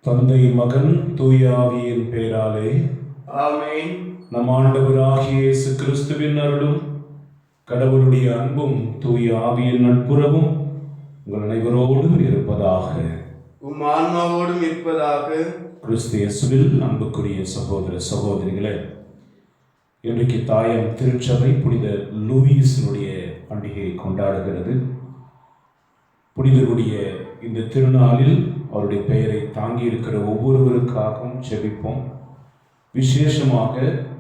தந்தை, மகன், தூய ஆவியின் பெயராலே ஆமென். நம் ஆண்டவராகிய இயேசு கிறிஸ்துவின் அருளும் கடவுளுடைய அன்பும் தூய ஆவியின் நட்புறவும் உங்கள் அனைவரோடும் இருப்பதாக. உம் ஆன்மாவோடும் இருப்பதாக. கிறிஸ்து இயேசுவில் அன்புக்குரிய சகோதர சகோதரிகளே, இன்றைக்கு தாயம் திருச்சபை புனித லூயிஸினுடைய பண்டிகையை கொண்டாடுகிறது. புனிதருடைய இந்த திருநாளில் அவருடைய பெயரை தாங்கி இருக்கிற ஒவ்வொருவருக்காகவும் செபிப்போம். விசேஷமாக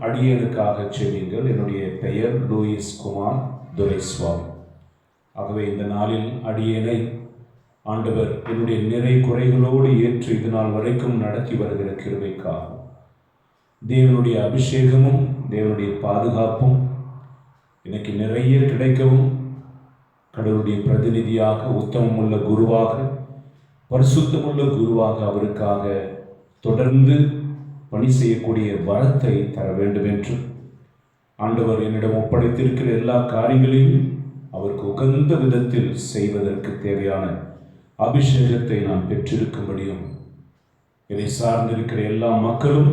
அடியனுக்காக செவியுங்கள். என்னுடைய பெயர் லூயிஸ் குமார் துரைசுவாமி. ஆகவே இந்த நாளில் அடியனை ஆண்டவர் என்னுடைய நிறை குறைகளோடு ஏற்று இது நாள் வரைக்கும் நடத்தி வருகிற கிருபைக்காகும். தேவனுடைய அபிஷேகமும் தேவனுடைய பாதுகாப்பும் எனக்கு நிறைய கிடைக்கவும், கடவுளுடைய பிரதிநிதியாக, உத்தமமுள்ள குருவாக, பரிசுத்தமுள்ள குருவாக அவருக்காக தொடர்ந்து பணி செய்யக்கூடிய வரத்தை தர வேண்டும் என்று ஆண்டவர் என்னிடம் ஒப்படைத்திருக்கிற எல்லா காரியங்களையும் அவருக்கு உகந்த விதத்தில் செய்வதற்கு தேவையான அபிஷேகத்தை நான் பெற்றிருக்கும்படியும், இதை சார்ந்திருக்கிற எல்லா மக்களும்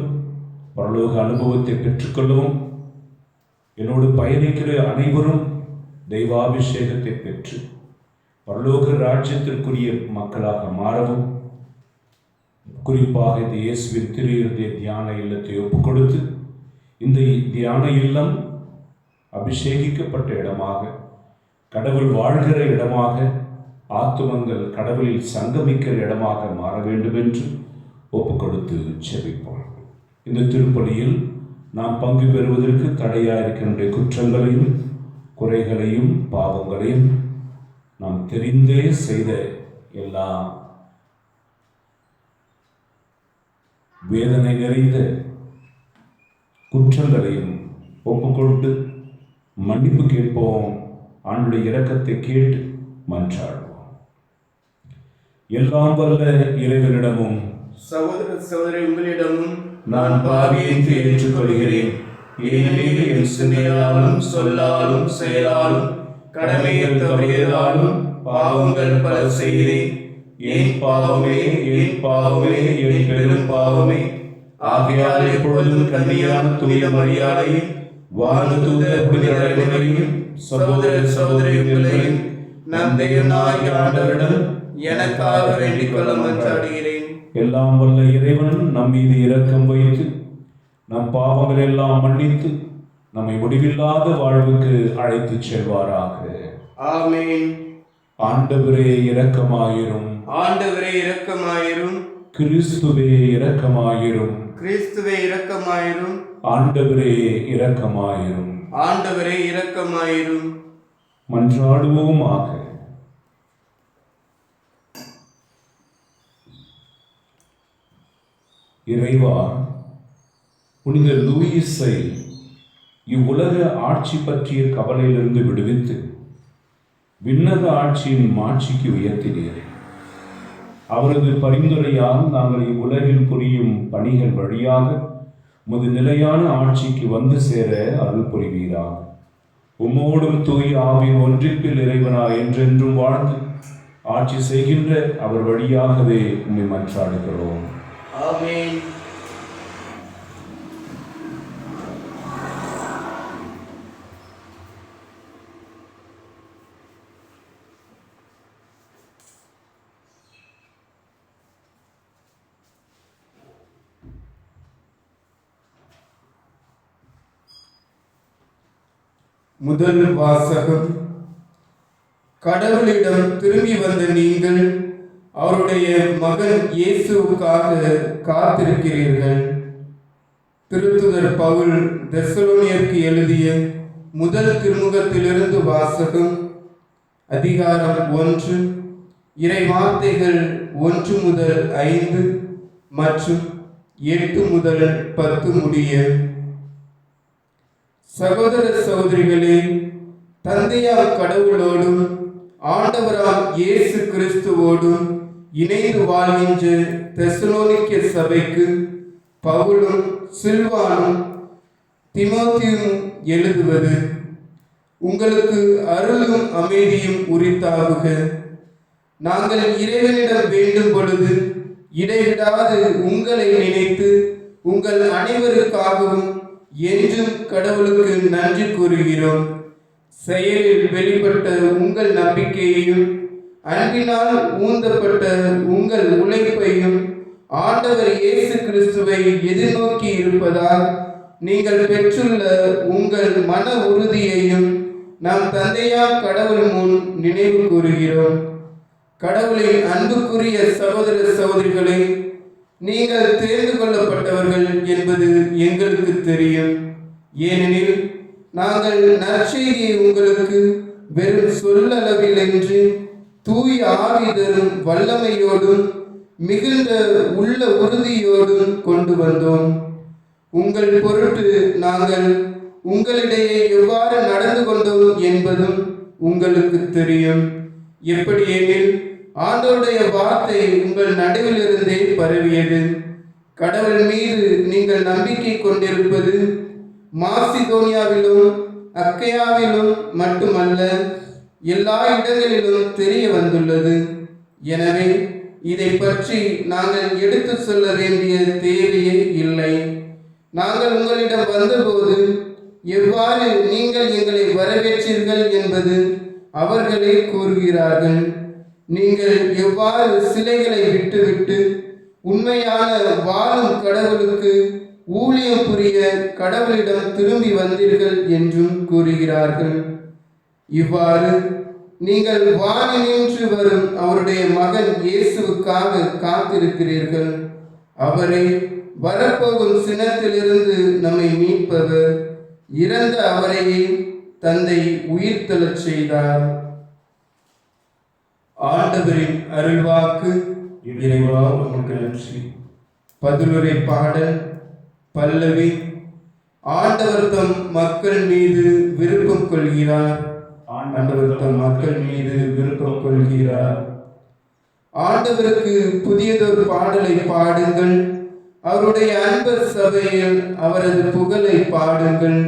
பரலோக அனுபவத்தை பெற்றுக்கொள்ளவும், என்னோடு பயணிக்கிற அனைவரும் தெய்வாபிஷேகத்தை பெற்று பரலோக ராஜ்யத்திற்குரிய மக்களாக மாறவும், குறிப்பாக இந்த இயேசுவின் திரு இருதய தியான இல்லத்தை ஒப்புக் கொடுத்து இந்த தியான இல்லம் அபிஷேகிக்கப்பட்ட இடமாக, கடவுள் வாழ்கிற இடமாக, ஆத்துமங்கள் கடவுளில் சங்கமிக்கிற இடமாக மாற வேண்டும் என்று ஒப்புக் கொடுத்து செபிப்போம். இந்த திருப்பலியில் நாம் பங்கு பெறுவதற்கு தடையாயிருக்கின்ற குற்றங்களையும் குறைகளையும் பாவங்களையும் நாம் தெரிந்தே செய்த எல்லா வேதனை நிறைந்த குற்றங்களையும் ஒப்புக்கொண்டு மன்னிப்பு கேட்போம். ஆண்டுடைய இரக்கத்தை கேட்டு மன்றாடுவோம். எல்லாம் வல்ல இறைவனிடமும் சகோதர சகோதரி உங்களிடமும் நான் பாவியை ஏற்றுக்கொள்கிறேன். ஏனெனில் என் சிந்தையாலும் சொல்லாலும் செயலாலும் கடமையில் தவறியதாலும் பாவங்கள் பல செய்தேன். என் பாவமே, என் பாவமே, என் பெரும் பாவமே. ஆகையால் எப்பொழுதும் கன்னியான தூய மரியாதையும் வானதூதர் புனிதர்களையும் சகோதர சகோதரிகளையும் நம் தேவனாகிய ஆண்டவரிடம் எனக்காக வேண்டிக் கொள்ள மன்றாடுகிறேன். எல்லாம் வல்ல இறைவன் நம் மீது இரக்கம் வைத்து நம் பாவங்கள் எல்லாம் மன்னித்து நம்மை முடிவில்லாத வாழ்வுக்கு அழைத்து செல்வாராக. ஆமென். ஆண்டவரே இரக்கமாயிரும். ஆண்டவரே இரக்கமாயிரும். கிறிஸ்துவே இரக்கமாயிரும். கிறிஸ்துவே இரக்கமாயிரும். ஆண்டவரே இரக்கமாயிரும். ஆண்டவரே இரக்கமாயிரும். மன்றாடுவோமாக. இறைவா, புனித லூயிஸை இவ்வுலக ஆட்சி பற்றிய கவலையிலிருந்து விடுவித்து விண்ணக ஆட்சியின் மாட்சிக்கு உயர்த்தினீர். அவரது பரிந்துரையால் நாங்கள் இவ்வுலகில் புரியும் பணிகள் வழியாக உமது நிலையான ஆட்சிக்கு வந்து சேர அருள் புரிவீராக. உம்மோடும் தூய ஆவியின் ஒன்றிப்பில் இறைவனாய் என்றென்றும் வாழ்ந்து ஆட்சி செய்கின்ற அவர் வழியாகவே உம்மை மன்றாடுகிறோம். ஆமென். முதல் வாசகம். கடவுளிடம் திரும்பி வந்த நீங்கள் அவருடைய மகன் இயேசுவுக்காக காத்திருக்கிறீர்கள். திருத்துதர் பவுல் தெசலோனியருக்கு எழுதிய முதல் திருமுகத்திலிருந்து வாசகம். அதிகாரம் 1, இறை வார்த்தைகள் 1 முதல் 5 மற்றும் 8 முதல் 10 முடிய. சகோதர சகோதரிகளே, தந்தையாம் கடவுளோடும் ஆண்டவராம் இயேசு கிறிஸ்துவோடும் இணைந்து வாழ்கின்ற தெசலோனிக்க சபைக்கு பவுலும் சில்வானும் தீமோத்தேயும் எழுதுவது. உங்களுக்கு அருளும் அமைதியும் உரித்தாகுக. நாங்கள் இறைவனிடம் வேண்டும் பொழுது இடைவிடாது உங்களை நினைத்து உங்கள் அனைவருக்காகவும் என்றும் கடவுளுக்கு நன்றி கூறுகிறோம். செயலில் வெளிப்பட்ட உங்கள் நம்பிக்கையையும் அன்பினால் ஊந்தப்பட்ட உங்கள் உழைப்பையும் ஆண்டவர் இயேசு கிறிஸ்துவை எதிர்நோக்கி இருப்பதால் நீங்கள் பெற்றுள்ள உங்கள் மன உறுதியையும் நம் தந்தையார் கடவுள் முன் நினைவு கூறுகிறோம். கடவுளின் அன்புக்குரிய சகோதர சகோதரிகளே, நீங்கள் தேர்ந்து கொள்ளப்பட்டவர்கள் என்பது எங்களுக்கு தெரியும். ஏனெனில் நாங்கள் நற்செய்தியை உங்களுக்கு வெறும் சொல்லளவிலின்றி தூய ஆவி தரும் வல்லமையோடும் மிகுந்த உள்ள உறுதியோடும் கொண்டு வந்தோம். உங்கள் பொருட்டு நாங்கள் உங்களிடையே எவ்வாறு நடந்து கொண்டோம் என்பதும் உங்களுக்கு தெரியும். எப்படியெனில் ஆண்டவருடைய வார்த்தை உங்கள் நடுவிலிருந்தே பரவியது. கடவுள் மீது நீங்கள் நம்பிக்கை கொண்டிருப்பது மாசிதோனியாவிலும் அக்கையாவிலும் மட்டுமல்ல, எல்லா இடங்களிலும் தெரிய வந்துள்ளது. எனவே இதை பற்றி நாங்கள் எடுத்து சொல்ல வேண்டிய தேவையே இல்லை. நாங்கள் உங்களிடம் வந்தபோது எவ்வாறு நீங்கள் எங்களை வரவேற்றீர்கள் என்பது அவர்களே கூறுகிறார்கள். நீங்கள் எவ்வாறு சிலைகளை விட்டுவிட்டு உண்மையான வாழும் கடவுளுக்கு ஊழியம் புரிய கடவுளிடம் திரும்பி வந்தீர்கள் என்றும் கூறுகிறார்கள். இவ்வாறு நீங்கள் வானினின்று வரும் அவருடைய மகன் இயேசுவுக்காக காத்திருக்கிறீர்கள். அவரை வரப்போகும் சினத்திலிருந்து நம்மை மீட்பவர். இறந்த அவரையே தந்தை உயிர்த்தெழச் செய்தார். ஆண்டவரின் அருள்வாக்கு. இறைவா உமக்கு நன்றி. பதிலுரை பாடல் பல்லவி. ஆண்டவர் தம் மக்கள் மீது விருப்பம் கொள்கிறார். ஆண்டவர் தம் மக்கள் மீது விருப்பம் கொள்கிறார். ஆண்டவருக்கு புதியதொரு பாடலை பாடுங்கள். அவருடைய அன்பர் சபையில் அவரது புகழை பாடுங்கள்.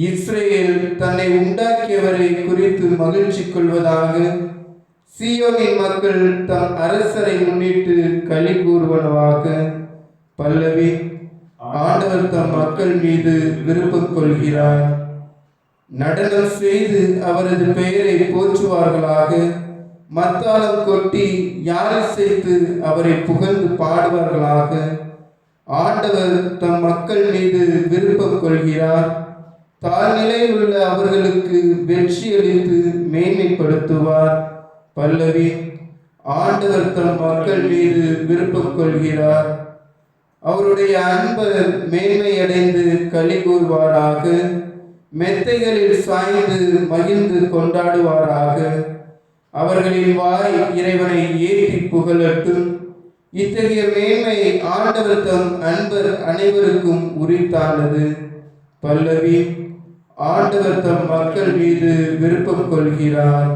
இஸ்ரேல் தன்னை உண்டாக்கியவரை குறித்து மகிழ்ச்சி கொள்வதாக. சீயோனின் மக்கள் தம் அரசரை முன்னிட்டு களி கூறுவனவாக. பல்லவி. ஆண்டவர் தம் மக்கள் மீது விருப்பம் கொள்கிறார். நடனம் செய்து அவரது பெயரை போற்றுவார்களாக. மத்தாளம் கொட்டி யாரை செய்து அவரை புகழ்ந்து பாடுவார்களாக. ஆண்டவர் தம் மக்கள் மீது விருப்பம் கொள்கிறார். தாழ்நிலையில் உள்ள அவர்களுக்கு வெற்றியளித்து மேன்மைப்படுத்துவார். பல்லவி. ஆண்டவர் தம் மக்கள் மீது விருப்பம் கொள்கிறார். அவருடைய அன்பர் மேன்மையடைந்து களி கூறுவாராக. மெத்தைகளில் சாய்ந்து மகிழ்ந்து கொண்டாடுவாராக. அவர்களின் வாய் இறைவனை ஏற்றி புகழட்டும். இத்தகைய மேன்மை ஆண்டவர் தம் அன்பர் அனைவருக்கும் உரித்தானது. பல்லவி. ஆண்டவர் தம் மக்கள் மீது விருப்பம் கொள்கிறார்.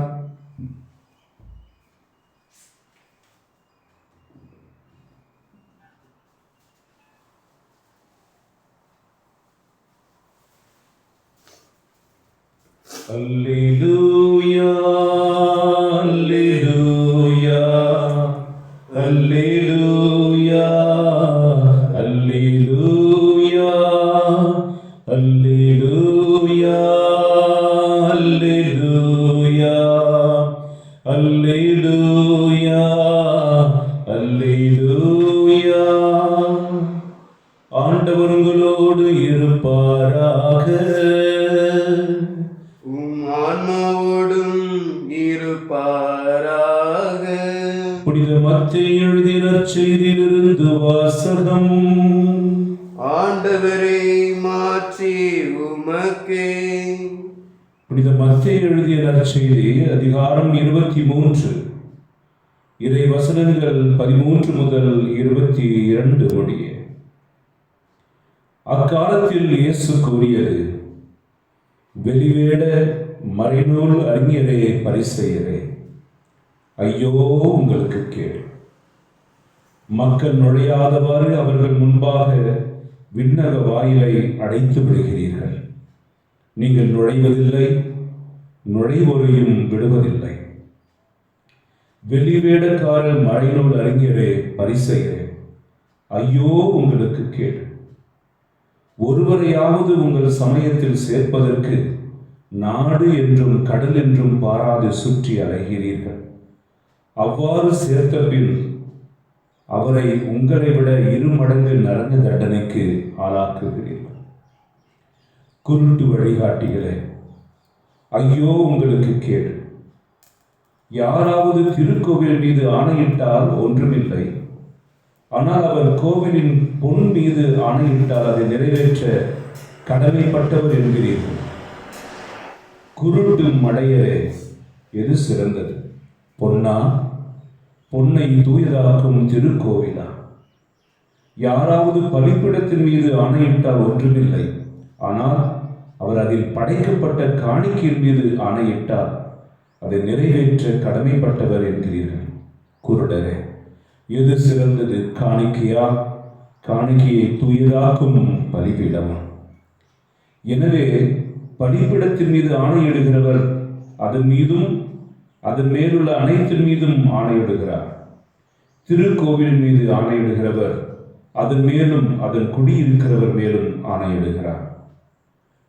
அல்லேலூயா அல்லேலூயா அல்லேலூயா அல்லேலூயா அல்லேலூயா அல்லேலூயா அல்லேலூயா அல்லேலூயா. ஆண்டவர் உங்களோடு இருப்பாராக. ஆன்மாவோடும் இருப்பாராக. புனித மத்தேயு எழுதிய நற்செய்தியிலிருந்து வாசகம். ஆண்டவரே மாற்றி உமக்கே. புனித மத்தேயு எழுதிய நற்செய்தி அதிகாரம் 23 இறை வசனங்கள் 13 முதல் 22 முடிய. அக்காலத்தில் இயேசு கூறியது: வெளிவேட மறைநூல் அறிஞரே, பரிசேயரே, ஐயோ உங்களுக்கு கேடு! மக்கள் நுழையாதவாறு அவர்கள் முன்பாக விண்ணக வாயிலை அடைத்து விடுகிறீர்கள். நீங்கள் நுழைவதில்லை, நுழைவோரையும் விடுவதில்லை. வெளிவேடக்கார மறைநூல் அறிஞரே பரிசேயரே, ஐயோ உங்களுக்கு கேடு! ஒருவரையாவது உங்கள் சமயத்தில் சேர்ப்பதற்கு நாடு என்றும் கடல் என்றும் பாராது சுற்றி அலைகிறீர்கள். அவ்வாறு சேர்த்த பின் அவரை உங்களை விட 2 மடங்கு நரக தண்டனைக்கு ஆளாக்குகிறீர்கள். குருட்டு வழிகாட்டிகளே, ஐயோ உங்களுக்கு கேடு! யாராவது திருக்கோவில் மீது ஆணையிட்டால் ஒன்றுமில்லை, ஆனால் அவர் கோவிலின் பொன் மீது ஆணையிட்டால் அதை நிறைவேற்ற கடமைப்பட்டவர் என்கிறீர்கள். குருட்டு மடையரே, எது சிறந்தது? பொன்னா? பொன்னை தூயதாக்கும் திருக்கோவிலா? யாராவது பலிப்பிடத்தின் மீது ஆணையிட்டால் ஒன்றுமில்லை, ஆனால் அவர் அதில் படைக்கப்பட்ட காணிக்கையின் மீது ஆணையிட்டால் அதை நிறைவேற்ற கடமைப்பட்டவர் என்கிறீர்கள். குருடரே, எது சிறந்தது? காணிக்கையா? காணிக்கையை தூயதாக்கும் பலிபீடமா? எனவே பலிபீடத்தின் மீது ஆணையிடுகிறவர் அதன் மீதும் அதன் மேலுள்ள அனைத்தின் மீதும் ஆணையிடுகிறார். திருக்கோவில் மீது ஆணையிடுகிறவர் அதன் மேலும் அதன் குடியிருக்கிறவர் மேலும் ஆணையிடுகிறார்.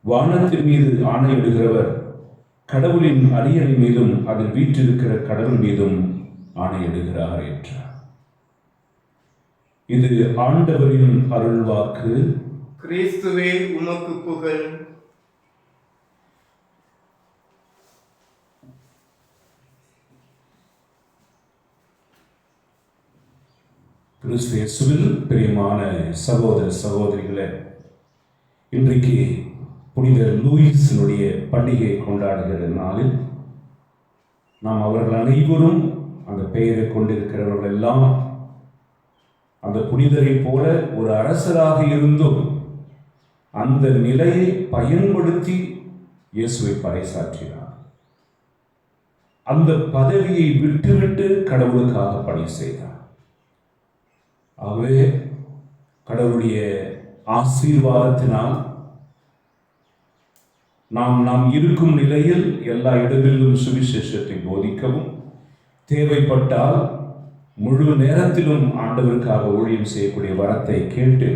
வானத்தின் மீது ஆணையிடுகிறவர் கடவுளின் அரியணை மீதும் அதில் வீற்றிருக்கிற கடவுள் மீதும் ஆணையிடுகிறார் என்றார். இது ஆண்டவரின் அருள்வாக்கு. கிறிஸ்துவே உமக்கு புகழ். கிறிஸ்து இயேசுவில் பிரியமான சகோதர சகோதரிகளே, இன்றைக்கு புனிதர் லூயிஸினுடைய பண்டிகை கொண்டாடுகிற நாளில் நாம் அவர்கள் அனைவரும் அந்த பெயரை கொண்டிருக்கிறவர்கள் எல்லாம் அந்த புனிதரை போல ஒரு அரசராக இருந்தும் அந்த நிலையை பயன்படுத்தி இயேசுவை பறைசாற்றினார். அந்த பதவியை விட்டுவிட்டு கடவுளுக்காக பணி செய்தார். ஆகவே கடவுளுடைய ஆசீர்வாதத்தினால் நாம் இருக்கும் நிலையில் எல்லா இடங்களிலும் சுவிசேஷத்தை போதிக்கவும், தேவைப்பட்டால் முழு நேரத்திலும் ஆண்டவருக்காக ஊழியம் செய்யக்கூடிய வரத்தை கேட்டு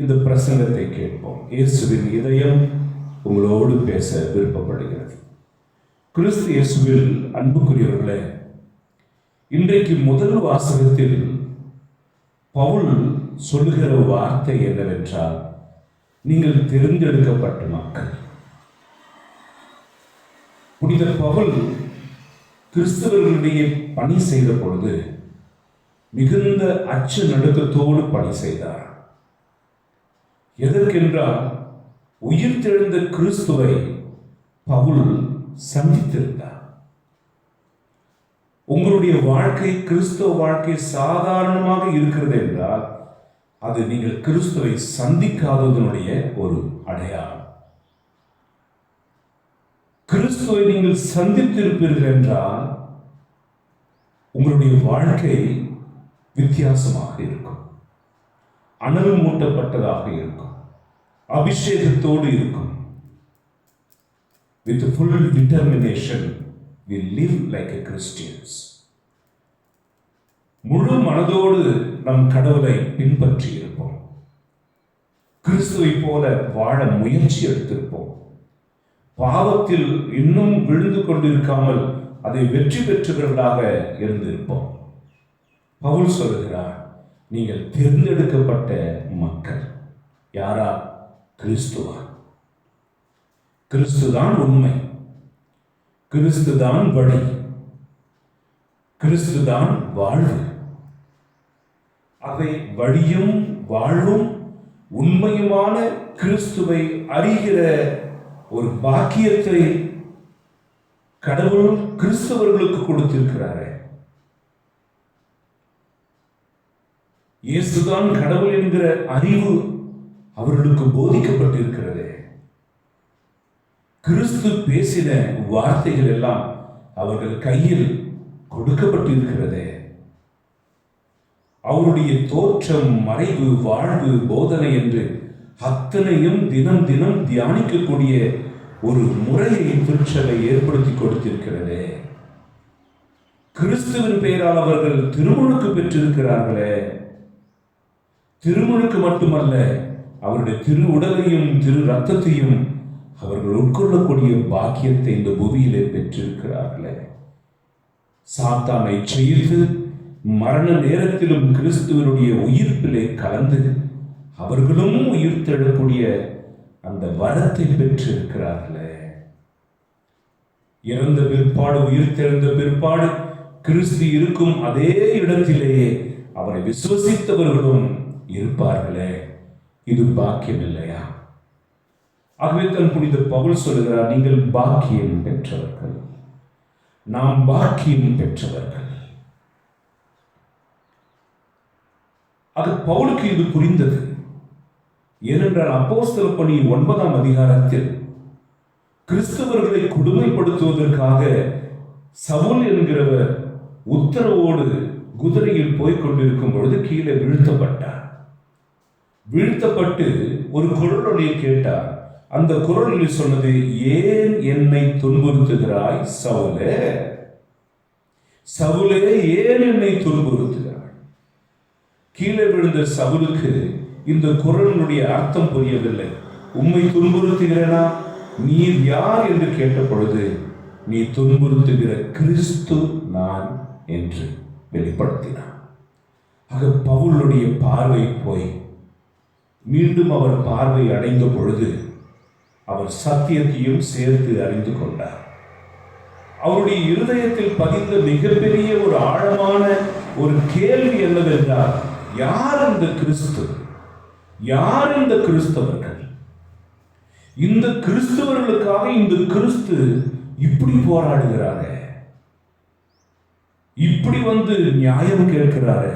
இந்த பிரசங்கத்தை கேட்போம். இயேசுவின் இதயம் உங்களோடு பேச விருப்பப்படுகிறது. கிறிஸ்து இயேசுவில் அன்புக்குரியவர்களே, இன்றைக்கு முதல் வாசகத்தில் பவுல் சொல்லுகிற வார்த்தை என்னவென்றால், நீங்கள் தேர்ந்தெடுக்கப்பட்ட மக்கள். புனித பவுல் கிறிஸ்தவர்களிடையே பணி செய்த பொழுது மிகுந்த அச்ச நடுக்கத்தோடு பணி செய்தார். எதற்கென்றால் உயிர்த்தெழுந்த கிறிஸ்துவை பவுல் சந்தித்திருந்தார். உங்களுடைய வாழ்க்கை, கிறிஸ்துவ வாழ்க்கை சாதாரணமாக இருக்கிறது என்றால் அது நீங்கள் கிறிஸ்துவை சந்திக்காததனுடைய ஒரு அடையாளம். கிறிஸ்துவை நீங்கள் சந்தித்திருப்பீர்கள் என்றால் உங்களுடைய வாழ்க்கை வித்தியாசமாக இருக்கும், அனல் மூட்டப்பட்டதாக இருக்கும், அபிஷேகத்தோடு இருக்கும். With full determination we live like a Christians. முழு மனதோடு நம் கடவுளை பின்பற்றி இருப்போம். கிறிஸ்துவை போல வாழ முயற்சி எடுத்திருப்போம். பாவத்தில் இன்னும் விழுந்து கொண்டிருக்காமல் அதை வெற்றி பெற்றவர்களாக இருந்திருப்போம். பவுல் சொல்கிறார், நீங்கள் தேர்ந்தெடுக்கப்பட்ட மக்கள். யாரா? கிறிஸ்துவா. கிறிஸ்துதான் உண்மை, கிறிஸ்துதான் வழி, கிறிஸ்துதான் வாழ்வு. அவை வழியும் வாழ்வும் உண்மையுமான கிறிஸ்துவை அறிகிற ஒரு பாக்கியத்தை கடவுள் கிறிஸ்தவர்களுக்கு கொடுத்திருக்கிறாரே. இயேசுதான் கடவுள் என்கிற அறிவு அவர்களுக்கு போதிக்கப்பட்டிருக்கிறது. கிறிஸ்து பேசின வார்த்தைகள் எல்லாம் அவர்கள் கையில் கொடுக்கப்பட்டிருக்கிறது. அவருடைய தோற்றம், மறைவு, வாழ்வு, போதனை என்று அத்தனையும் தினம் தினம் தியானிக்கக்கூடிய ஒரு முறையை திருச்சபை ஏற்படுத்தி கொடுத்திருக்கிறது. கிறிஸ்துவின் பெயரால் அவர்கள் திருமுழுக்கு பெற்றிருக்கிறார்களே, திருமுழுக்கு மட்டுமல்ல, அவருடைய திரு உடலையும் திரு ரத்தத்தையும் அவர்கள் உட்கொள்ளக்கூடிய பாக்கியத்தை இந்த புவியிலே பெற்றிருக்கிறார்களே. சாத்தானை செய்து மரண நேரத்திலும் கிறிஸ்துவனுடைய உயிர்ப்பிலே கலந்து அவர்களும் உயிர் தெழக்கூடிய அந்த வரத்தை பெற்றிருக்கிறார்களே. இறந்த பிற்பாடு உயிர் தெழுந்த பிற்பாடு கிறிஸ்து இருக்கும் அதே இடத்திலேயே அவரை விசுவசித்தவர்களும் இருப்பார்களே. இது பாக்கியம் இல்லையா? ஆகவே தன் புனித பவுல் சொல்கிறார், நீங்கள் பாக்கியம் பெற்றவர்கள், நாம் பாக்கியம் பெற்றவர்கள். அது பவுலுக்கு இது புரிந்தது. ஏனென்றால் அப்போஸ்தலர் பணி 9ஆம் அதிகாரத்தில் கிறிஸ்தவர்களை கொடுமைப்படுத்துவதற்காக சவுல் என்கிறவர் உத்தரவோடு குதிரையில் போய்க் கொண்டிருக்கும் பொழுது கீழே வீழ்த்தப்பட்டார். வீழ்த்தப்பட்டு ஒரு குரலொலியை கேட்டார். அந்த குரலில் சொன்னது, ஏன் என்னை துன்புறுத்துகிறாய் சவுலே, சவுலே ஏன் என்னை துன்புறுத்துகிறாய்? கீழே விழுந்த சவுலுக்கு இந்த குரலினுடைய அர்த்தம் புரியவில்லை. உம்மை துன்புறுத்துகிறேனா, நீர் யார் என்று கேட்ட பொழுது, நீ துன்புறுத்துகிற கிறிஸ்து நான் என்று வெளிப்படுத்தினார். ஆக பவுலுடைய பார்வை போய் மீண்டும் அவர் பார்வை அடைந்த பொழுது அவர் சத்தியத்தையும் சேர்த்து அறிந்து கொண்டார். அவருடைய இருதயத்தில் பதிந்த மிகப்பெரிய ஒரு ஆழமான ஒரு கேள்வி என்னவென்றால், யார் இந்த கிறிஸ்து, யார் இந்த கிறிஸ்தவர்கள்? இந்த கிறிஸ்தவர்களுக்காக இந்த கிறிஸ்து இப்படி போராடுகிறாரே, இப்படி வந்து நியாயம் கேட்கிறாரே,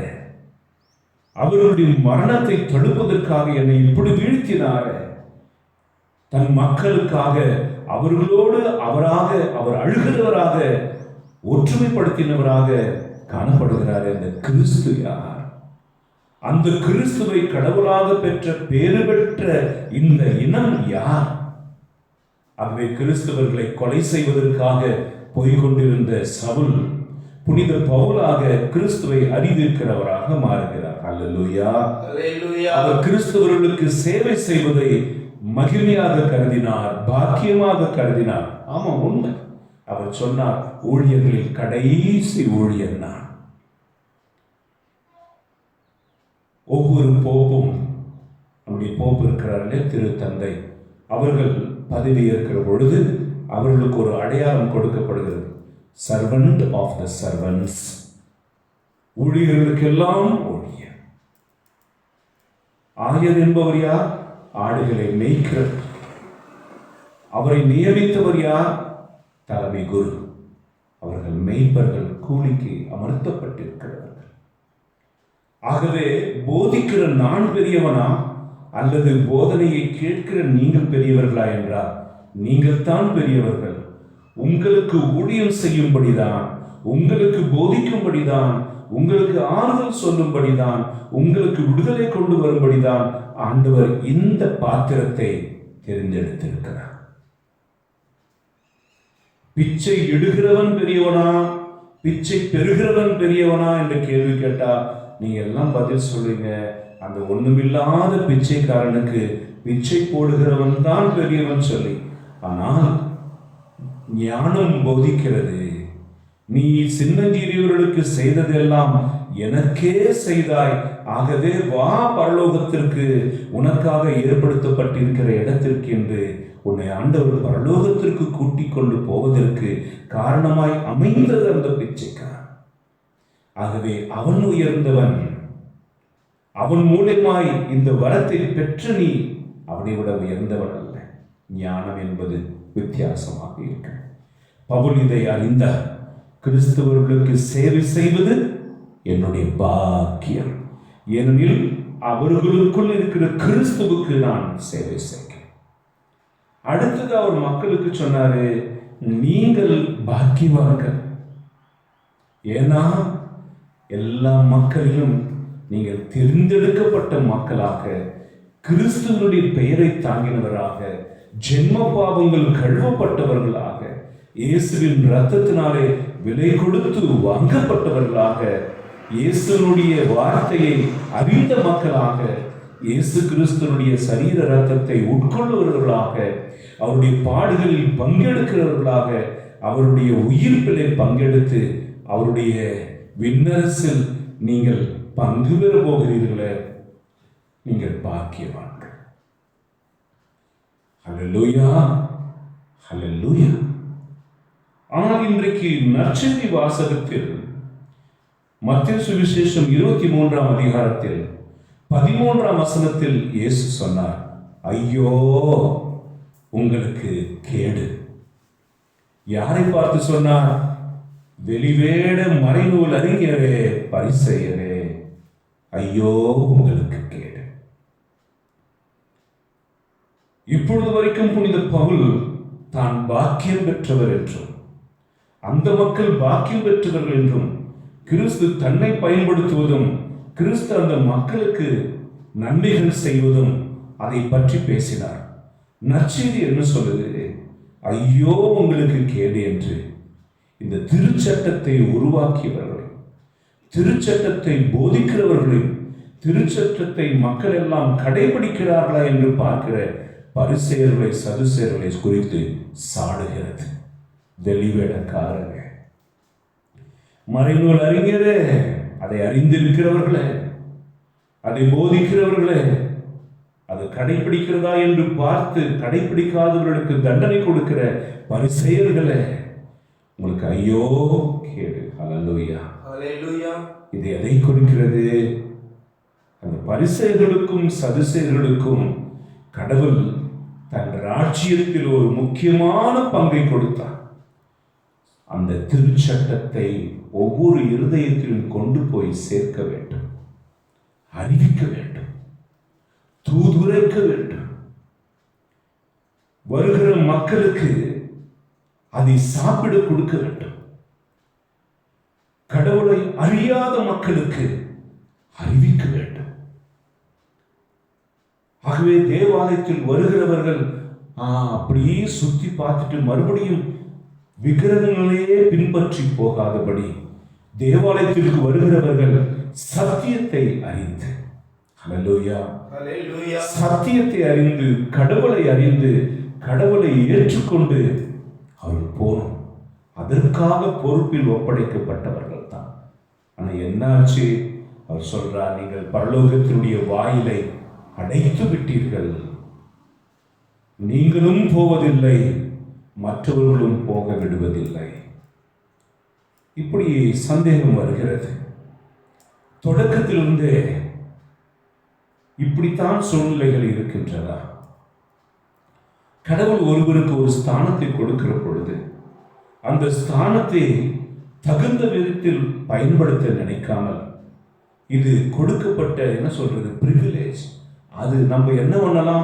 அவர்களுடைய மரணத்தை தடுப்பதற்காக என்னை இப்படி வீழ்த்தினாரே, தன் மக்களுக்காக அவர்களோடு அவர் அழுகிறவராக ஒற்றுமைப்படுத்தினவராக காணப்படுகிறார். அந்த கிறிஸ்து யார்? அந்த கிறிஸ்துவை கடவுளாக பெற்ற பேறு பெற்ற இந்த இனம் யார்? ஆகவே கிறிஸ்தவர்களை கொலை செய்வதற்காக போய்கொண்டிருந்த சவுல் புனித பவுலாக கிறிஸ்துவை அறிவிக்கிறவராக மாறுகிறார். அல்லேலூயா. அவர் கிறிஸ்தவர்களுக்கு சேவை செய்வதை மகிமையாக கருதினார், பாக்கியமாக கருதினார். ஆமா, உண்மை. அவர் சொன்னார், ஊழியர்களில் கடைசி ஊழியர் நான். ஒவ்வொரு போப்பும், நம்முடைய போப்பு இருக்கிறார்களே திருத்தந்தை, அவர்கள் பதவி ஏற்கிற பொழுது அவர்களுக்கு ஒரு அடையாளம் கொடுக்கப்படுகிறது, சர்வன்ட் ஆஃப் த சர்வன்ட்ஸ். ஊழியர்களுக்கெல்லாம் ஊழியர். ஆயர் என்பவர் யார்? ஆடுகளை மேய்க்கிறார். அவரை நியமித்தவர் யார்? தலைமை குரு. அவர்கள் மேய்ப்பர்கள், கூலிக்கு அமர்த்தப்பட்டிருக்கிறார்கள். ஆகவே போதிக்கிற நான் பெரியவனா அல்லது போதனையை கேட்கிற நீங்கள் பெரியவர்களா என்றால் நீங்கள் தான் பெரியவர்கள். உங்களுக்கு ஊழியம் செய்யும்படிதான், உங்களுக்கு போதிக்கும்படிதான், உங்களுக்கு ஆறுதல் சொல்லும்படிதான், உங்களுக்கு விடுதலை கொண்டு வரும்படிதான் ஆண்டவர் இந்த பாத்திரத்தை தேர்ந்தெடுத்திருக்கிறார். பிச்சை இடுகிறவன் பெரியவனா, பிச்சை பெறுகிறவன் பெரியவனா என்று கேள்வி கேட்டா நீங்க எல்லாம் பதில் சொல்லுங்க, அந்த ஒண்ணுமில்லாத பிச்சைக்காரனுக்கு பிச்சை போடுகிறவன் தான் பெரியவன் சொல்லி. ஆனால் ஞானம் போதிக்கிறது, நீ சின்னஞ்சிறியவர்களுக்கு செய்ததெல்லாம் எனக்கே செய்தாய், ஆகவே வா பரலோகத்திற்கு, உனக்காக ஏற்படுத்தப்பட்டிருக்கிற இடத்திற்கு என்று உன்னை ஆண்டவர் பரலோகத்திற்கு கூட்டிக் கொண்டு போவதற்கு காரணமாய் அமைந்தது அந்த பிச்சைக்காரன். ஆகவே அவன் உயர்ந்தவன், அவன் மூலமாய் இந்த வரத்தை பெற்று நீ அவனை விட உயர்ந்தவன் அல்ல. ஞானம் என்பது வித்தியாசமாக இருக்கு. பவுல் இதை அறிந்தார். கிறிஸ்தவர்களுக்கு சேவை செய்வது என்னுடைய பாக்கியம், ஏனெனில் அவர்களுக்குள் இருக்கிற கிறிஸ்துவுக்கு நான் சேவை செய்கிறேன். அடுத்தது அவர் மக்களுக்கு சொன்னாரு, நீங்கள் பாக்கியவான்கள். ஏன்னா எல்லா மக்களிலும் நீங்கள் தேர்ந்தெடுக்கப்பட்ட மக்களாக, கிறிஸ்துவனுடைய பெயரை தாங்கினவராக, ஜென்ம பாவங்கள் கழுவப்பட்டவர்களாக, இயேசுவின் இரத்தத்தினாலே விலை கொடுத்து வாங்கப்பட்டவர்களாக, இயேசுனுடைய வார்த்தையை அறிந்த மக்களாக, இயேசு கிறிஸ்துனுடைய சரீர ரத்தத்தை உட்கொள்ளுவர்களாக, அவருடைய பாடுகளில் பங்கெடுக்கிறவர்களாக, அவருடைய உயிர்ப்பிலே பங்கெடுத்து அவருடைய விண்ணரசில் நீங்கள் பங்கு பெற போகிறீர்களே, நீங்கள் பாக்கியவான்கள். ஹல்லேலூயா, ஹல்லேலூயா. ஆனால் இன்றைக்கு நற்செய்தி வாசகத்தில் மத்தேயு சுவிசேஷம் 23ஆம் அதிகாரத்தில் 13ஆம் வசனத்தில் இயேசு சொன்னார், ஐயோ உங்களுக்கு கேடு. யாரை பார்த்து சொன்னார்? வெளிவேட மறைநூல் அறிஞரே, பரிசேயரே, ஐயோ உங்களுக்கு கேடு. இப்பொழுது வரைக்கும் புனித பவுல் தான் பாக்கியம் பெற்றவர் என்றும், அந்த மக்கள் பாக்கியம் பெற்றவர்கள் என்றும், கிறிஸ்து தன்னை பயன்படுத்துவதும், கிறிஸ்து அந்த மக்களுக்கு நன்மைகள் செய்வதும் அதை பற்றி பேசினார். நற்செய்தி என்ன சொல்லுது? ஐயோ உங்களுக்கு கேடு என்று இந்த திருச்சட்டத்தை உருவாக்கியவர்களையும், திருச்சட்டத்தை போதிக்கிறவர்களையும், திருச்சட்டத்தை மக்கள் எல்லாம் கடைபிடிக்கிறார்களா என்று பார்க்கிற பரிசேயர்களை, சதுசேயர்களை குறித்து சாடுகிறது. வெளிவேடக்காரரே, மறைநூல் அறிஞரே, அதை அறிந்திருக்கிறவர்களே, அதை போதிக்கிறவர்களே, அது கடைபிடிக்கிறதா என்று பார்த்து கடைபிடிக்காதவர்களுக்கு தண்டனை கொடுக்கிற பரிசேயர்களே, உங்களுக்கு ஐயோ கேடு. ஹல்லேலூயா, ஹல்லேலூயா. இது எதை குறிக்கிறது? அந்த பரிசேயர்களுக்கும் சதுசேயர்களுக்கும் கடவுள் தன் ராஜ்யத்தில் ஒரு முக்கியமான பங்கை கொடுத்தார். அந்த திருச்சட்டத்தை ஒவ்வொரு இருதயத்திலும் கொண்டு போய் சேர்க்க வேண்டும், அறிவிக்க வேண்டும், தூதுரைக்க வேண்டும். வருகிற மக்களுக்கு அதை சாப்பிட கொடுக்க வேண்டும். கடவுளை அறியாத மக்களுக்கு அறிவிக்க வேண்டும். ஆகவே தேவாலயத்தில் வருகிறவர்கள் அப்படியே சுத்தி பார்த்துட்டு மறுபடியும் விக்கிரகங்களையே பின்பற்றி போகாதபடி, தேவாலயத்திற்கு வருகிறவர்கள் சத்தியத்தை அறிந்து, ஹல்லேலூயா, ஹல்லேலூயா, சத்தியத்தை அறிந்து, கடவுளை அறிந்து, கடவுளை ஏற்றுக்கொண்டு அவர்கள் போகணும். அதற்காக பொறுப்பில் ஒப்படைக்கப்பட்டவர்கள் தான். ஆனால் என்னாச்சு? அவர் சொல்றார், நீங்கள் பரலோகத்தினுடைய வாயிலை அடைத்து விட்டீர்கள், நீங்களும் போவதில்லை, மற்றவர்களும் போக விடுவதில்லை. இப்படி சந்தேகம் வருகிறது. தொடக்கத்திலிருந்தே இப்படித்தான் சூழ்நிலைகள் இருக்கின்றதா? கடவுள் ஒருவருக்கு ஒரு ஸ்தானத்தை கொடுக்கிற பொழுது அந்த ஸ்தானத்தை தகுந்த விதத்தில் பயன்படுத்த நினைக்காமல், இது கொடுக்கப்பட்ட என்ன சொல்றது பிரிவிலேஜ், அது நம்ம என்ன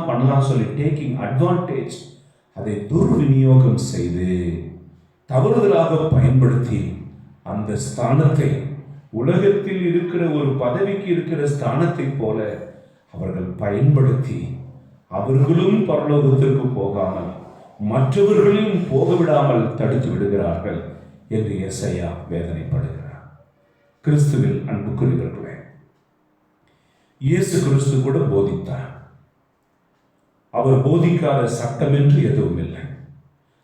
பண்ணலாம் சொல்லி டேக்கிங் அட்வான்டேஜ், அதை துர்விநியோகம் செய்து தவறுதலாக பயன்படுத்தி அந்த ஸ்தானத்தை, உலகத்தில் இருக்கிற ஒரு பதவிக்கு இருக்கிற ஸ்தானத்தை போல அவர்கள் பயன்படுத்தி அவர்களும் பரலோகத்திற்கு போகாமல் மற்றவர்களையும் போக விடாமல் தடுத்து விடுகிறார்கள் என்று எசையா வேதனைப்படுகிறார். கிறிஸ்துவில் அன்புக்குரியவர்களே, இயேசு கிறிஸ்து கூட போதித்தார். அவர் போதிக்காத சட்டம் என்று எதுவும் இல்லை,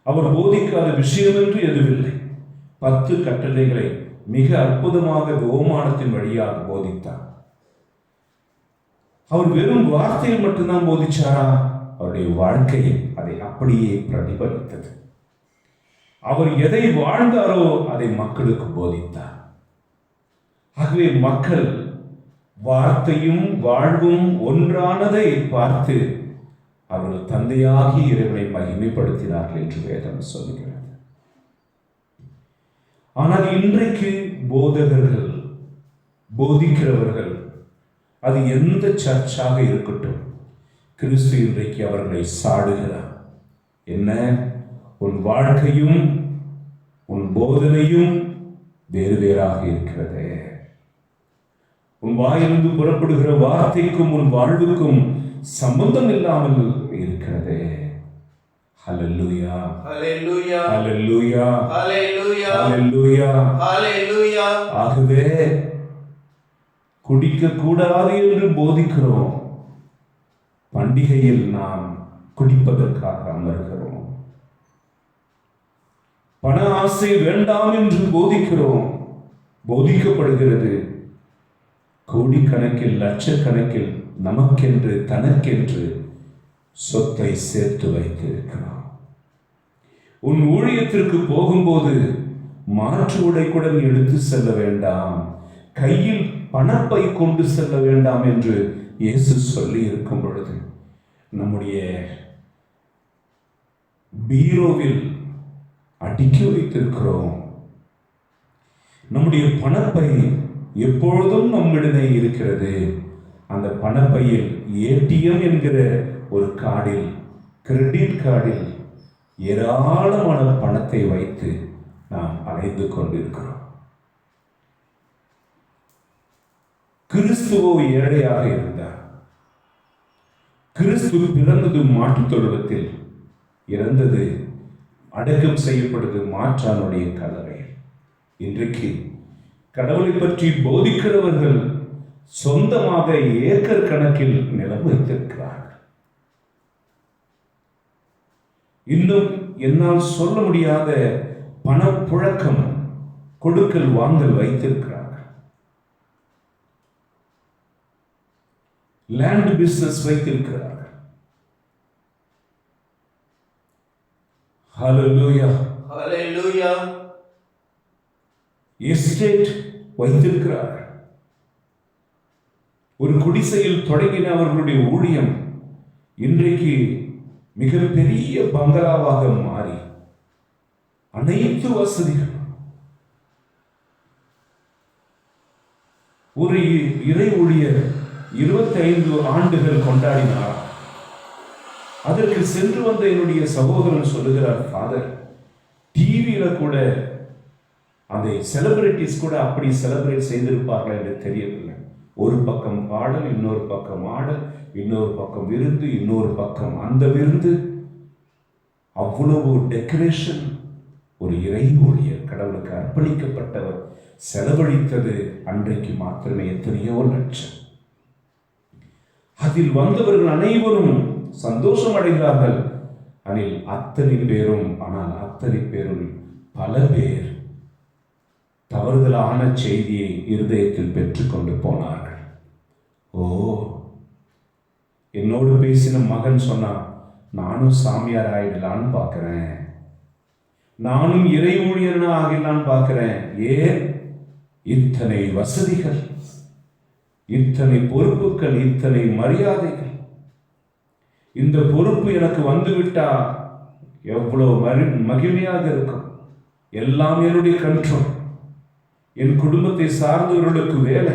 அவர் போதிக்காத விஷயம் என்று எதுவில்லை. 10 கட்டளைகளை மிக அற்புதமாக ஓமானத்தின் வழியாக போதித்தார். அவர் வெறும் வார்த்தையை மட்டும்தான் போதிச்சாரா? அவருடைய வாழ்க்கையில் அதை அப்படியே பிரதிபலித்தது. அவர் எதை வாழ்ந்தாரோ அதை மக்களுக்கு போதித்தார். ஆகவே மக்கள் வார்த்தையும் வாழ்வும் ஒன்றானதை பார்த்து அவர்கள் தந்தையாகி இறைவனை மகிமைப்படுத்தினார்கள் என்று வேதம் சொல்லுகிறது. ஆனால் இன்றைக்கு போதகர்கள், போதிக்கிறவர்கள், அது எந்த சர்ச்சாக இருக்கட்டும், கிறிஸ்து இன்றைக்கு அவர்களை சாடுகிறார். என்ன? உன் வாழ்க்கையும் உன் போதனையும் வேறு வேறாக இருக்கிறது. உன் வாயிலிருந்து புறப்படுகிற வார்த்தைக்கும் உன் வாழ்வுக்கும் சம்பந்தம் இல்லாமல் இருக்கிறது. ஹல்லேலூயா, ஹalleluya ஹல்லேலூயா, ஹalleluya ஹல்லேலூயா. ஹalleluya. ஆகவே குடிக்க கூடாது என்று போதிக்கிறோம், பண்டிகையில் நாம் குடிப்பதற்காக அமர்கிறோம். பண ஆசை வேண்டாம் என்று போதிக்கிறோம், போதிக்கப்படுகிறது. கோடிக்கணக்கில் லட்சக்கணக்கில் நமக்கென்று தனக்கென்று சொத்தை சேர்த்து வைத்திருக்கிறோம். உன் ஊழியத்திற்கு போகும்போது மாற்று உடை கூட நீ எடுத்து செல்ல வேண்டாம், கையில் பணப்பை கொண்டு செல்ல வேண்டாம் என்று இயேசு சொல்லி இருக்கும் பொழுது நம்முடைய பீரோவில் அடுக்கி வைத்திருக்கிறோம். நம்முடைய பணப்பை எப்பொழுதும் நம்மிடமே இருக்கிறது. அந்த பணப்பையில் ஏடிஎம் என்கிற ஒரு கார்டில், கிரெடிட் கார்டில் ஏராளமான பணத்தை வைத்து நாம் அலைந்து கொண்டிருக்கிறோம். கிறிஸ்துவோ ஏழையாக இருந்தார். கிறிஸ்து பிறந்தது மாட்டுத் தொழுவத்தில், இறந்தது அடக்கம் செய்யப்படுது மாற்றானுடைய கல்லறை. இன்றைக்கு கடவுளை பற்றி போதிக்கிறவர்கள் சொந்தமாக ஏக்கர் கணக்கில் நிலம் வைத்திருக்கிறார்கள். இன்னும் என்னால் சொல்ல முடியாத பணப்புழக்கம், கொடுக்கல் வாங்கல் வைத்திருக்கிறார்கள். லேண்ட் பிசினஸ் வைத்திருக்கிறார்கள். ஹல்லேலூயா, ஹalleluya. எஸ்டேட் வைத்திருக்கிறார்கள். ஒரு குடிசையில் தொடங்கின அவர்களுடைய ஊழியம் இன்றைக்கு மிகப்பெரிய பங்களாவாக மாறி அனைத்து வசதிகள். ஒரு இறை ஊழியர் 25 ஆண்டுகள் கொண்டாடினார். அதற்கு சென்று வந்த என்னுடைய சகோதரன் சொல்லுகிறார், ஃபாதர், டிவியில கூட அந்த செலிபிரிட்டிஸ் கூட அப்படி செலிப்ரேட் செய்திருப்பார்கள் என்று தெரியவில்லை. ஒரு பக்கம் பாடல், இன்னொரு பக்கம் ஆடல், இன்னொரு பக்கம் விருந்து, இன்னொரு பக்கம் அந்த விருந்து, அவ்வளவு டெக்கரேஷன். ஒரு இறை ஊழியர், கடவுளுக்கு அர்ப்பணிக்கப்பட்டவர் செலவழித்தது அன்றைக்கு மாத்திரமே எத்தனையோ லட்சம். அதில் வந்தவர்கள் அனைவரும் சந்தோஷம் அடைந்தார்கள். அதில் அத்தனை பேரும், ஆனால் அத்தனை பேரும் பல பேர் தவறுதலான செய்தியை இருதயத்தில் பெற்றுக்கொண்டு போனார்கள். ஓ, என்னோடு பேசின மகன் சொன்னான், நானும் சாமியார் ஆயிடலான்னு பார்க்கிறேன், நானும் இறை ஊழியனா ஆகிடலான்னு பார்க்கிறேன். ஏன் இத்தனை வசதிகள், இத்தனை பொறுப்புகள், இத்தனை மரியாதைகள்? இந்த பொறுப்பு எனக்கு வந்துவிட்டா எவ்வளவு மகிழ்ச்சியாக இருக்கும். எல்லாம் என்னுடைய கண்ட்ரோல். என் குடும்பத்தை சார்ந்தவர்களுக்கு வேலை,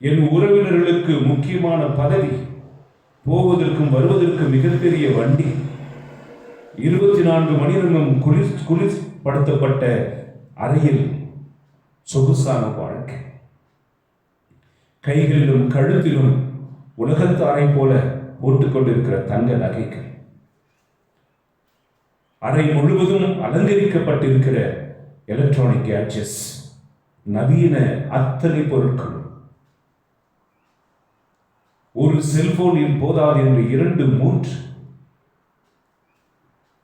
என் உறவினர்களுக்கு முக்கியமான பதவி, போவதற்கும் வருவதற்கும் மிகப்பெரிய வண்டி, 24 மணி நேரமும் குளிர்படுத்தப்பட்ட அறையில் சொகுசான வாழ்க்கை, கைகளிலும் கழுத்திலும் உலகத்தாரை போல போட்டுக்கொண்டிருக்கிற தங்க நகைகள், அறை முழுவதும் அலங்கரிக்கப்பட்டிருக்கிற எலக்ட்ரானிக் கேட்ஜெட்ஸ், நவீன அத்தனை பொருட்கள். ஒரு செல்போனில் போதாது என்று 2, 3.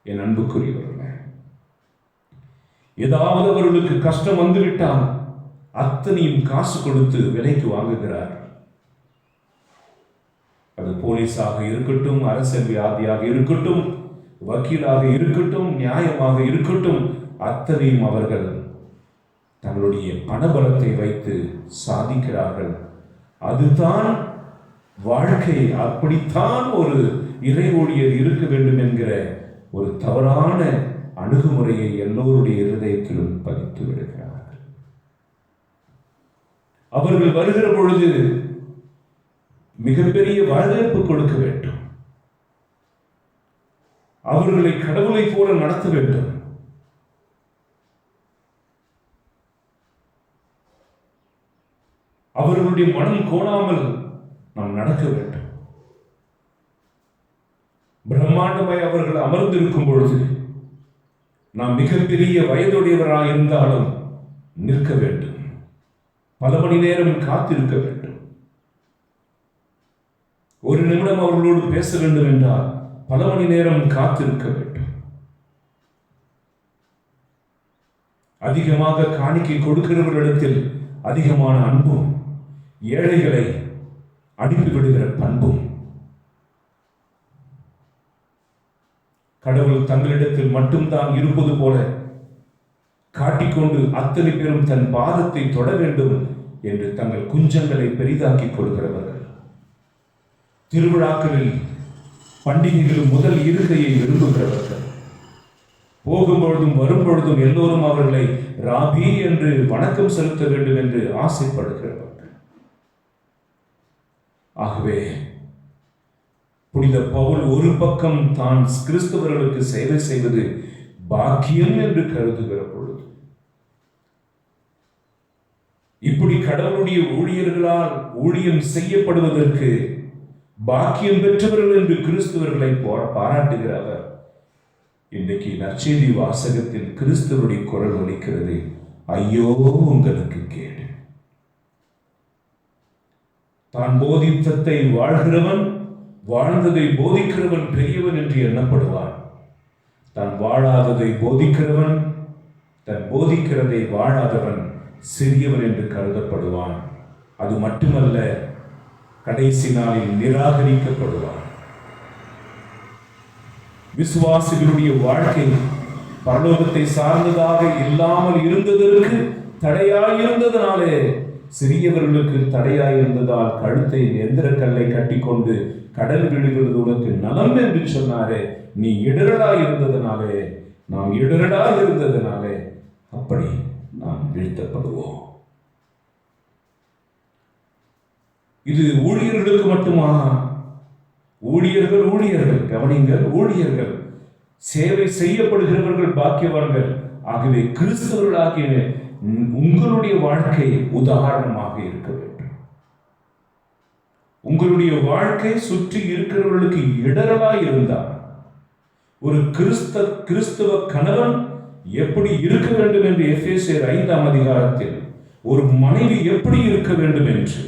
என் அன்புக்குரியவர்களே, ஏதாவது அவர்களுக்கு கஷ்டம் வந்துவிட்டால் அத்தனையும் காசு கொடுத்து விலைக்கு வாங்குகிறார். அது போலீஸாக இருக்கட்டும், அரசியல்வாதியாக இருக்கட்டும், வக்கீலாக இருக்கட்டும், நியாயமாக இருக்கட்டும், அத்தனையும் அவர்கள் தங்களுடைய பணபலத்தை வைத்து சாதிக்கிறார்கள். அதுதான் வாழ்க்கை. அப்படித்தான் ஒரு இறை ஊழியர் இருக்க வேண்டும் என்கிற ஒரு தவறான அணுகுமுறையை எல்லோருடைய இருதயத்திலும் பதித்து விடுகிறார்கள். அவர்கள் வருகிற பொழுது மிகப்பெரிய வரவேற்பு கொடுக்க வேண்டும். அவர்களை கடவுளை போல நடத்த வேண்டும். அவர்களுடைய மனம் கோணாமல் நாம் நடக்க வேண்டும். பிரம்மா பிரம்மாண்டமாய் அவர்கள் அமர்ந்திருக்கும் பொழுது நாம் மிகப்பெரிய வயதுடையவராக இருந்தாலும் நிற்க வேண்டும், பல மணி நேரம் காத்திருக்க வேண்டும். ஒரு நிமிடம் அவர்களோடு பேச வேண்டும் என்றால் பல மணி நேரம் காத்திருக்க வேண்டும். அதிகமாக காணிக்கை கொடுக்கிறவர்களிடத்தில் அதிகமான அன்பும், ஏழைகளை அனுப்பிவிடுகிற பண்பும், கடவுள் தங்களிடத்தில் மட்டும்தான் இருப்பது போல காட்டிக்கொண்டு அத்தனை பேரும் தன் பாதத்தை தொட வேண்டும் என்று தங்கள் குஞ்சங்களை பெரிதாக்கிக் கொள்கிறவர்கள், திருவிழாக்களில் பண்டிகைகளில் முதல் இருக்கையை விரும்புகிறவர்கள், போகும்பொழுதும் வரும்பொழுதும் எல்லோரும் அவர்களை ராபி என்று வணக்கம் செலுத்த வேண்டும் என்று ஆசைப்படுகிறவர்கள். ஆகவே புனித பவுல் ஒரு பக்கம் தான் கிறிஸ்தவர்களுக்கு சேவை செய்வது பாக்கியம் என்று கருதுகிற பொழுது, இப்படி கடவுளுடைய ஊழியர்களால் ஊழியம் செய்யப்படுவதற்கு பாக்கியம் பெற்றவர்கள் என்று கிறிஸ்தவர்களை பாராட்டுகிறவர், இன்றைக்கு நற்செய்தி வாசகத்தில் கிறிஸ்தவருடைய குரல் ஒலிக்கிறது, ஐயோ உங்களுக்கு கேடு. தான் போதித்தத்தை வாழ்கிறவன், வாழ்ந்ததை போதிக்கிறவன் பெரியவன் என்று எண்ணப்படுவான். தான் வாழாததை போதிக்கிறவன், தன் போதிக்கிறதை வாழாதவன் சிறியவன் என்று கருதப்படுவான். அது மட்டுமல்ல, கடைசி நாளில் நிராகரிக்கப்படுவான். விசுவாசிகளுடைய வாழ்க்கை பரலோகத்தை சார்ந்ததாக இல்லாமல் இருந்ததற்கு தடையாயிருந்ததனாலே, சிறியவர்களுக்கு தடையாயிருந்ததால் கழுத்தை எந்திரக்கல்லை கட்டிக்கொண்டு கடல் விழுகிறது உனக்கு நலம் என்று சொன்னாரே, நீ இடரலாய் இருந்ததனாலே, நாம் இடரலாய் இருந்ததனாலே அப்படி நாம் வீழ்த்தப்படுவோம். இது ஊழியர்களுக்கு மட்டுமா? ஊழியர்கள் கவனிங்கள், ஊழியர்கள் சேவை செய்யப்படுகிறவர்கள் பாக்கியவான்கள். ஆகவே கிறிஸ்தவர்களாகிய உங்களுடைய வாழ்க்கை உதாரணமாக இருக்க வேண்டும். உங்களுடைய வாழ்க்கை சுற்றி இருக்கிறவர்களுக்கு இடரலாய் இருந்தார். ஒரு கிறிஸ்தவ கணவன் எப்படி இருக்க வேண்டும் என்று எபேசியர் 5ஆம் அதிகாரத்தில், ஒரு மனைவி எப்படி இருக்க வேண்டும் என்று,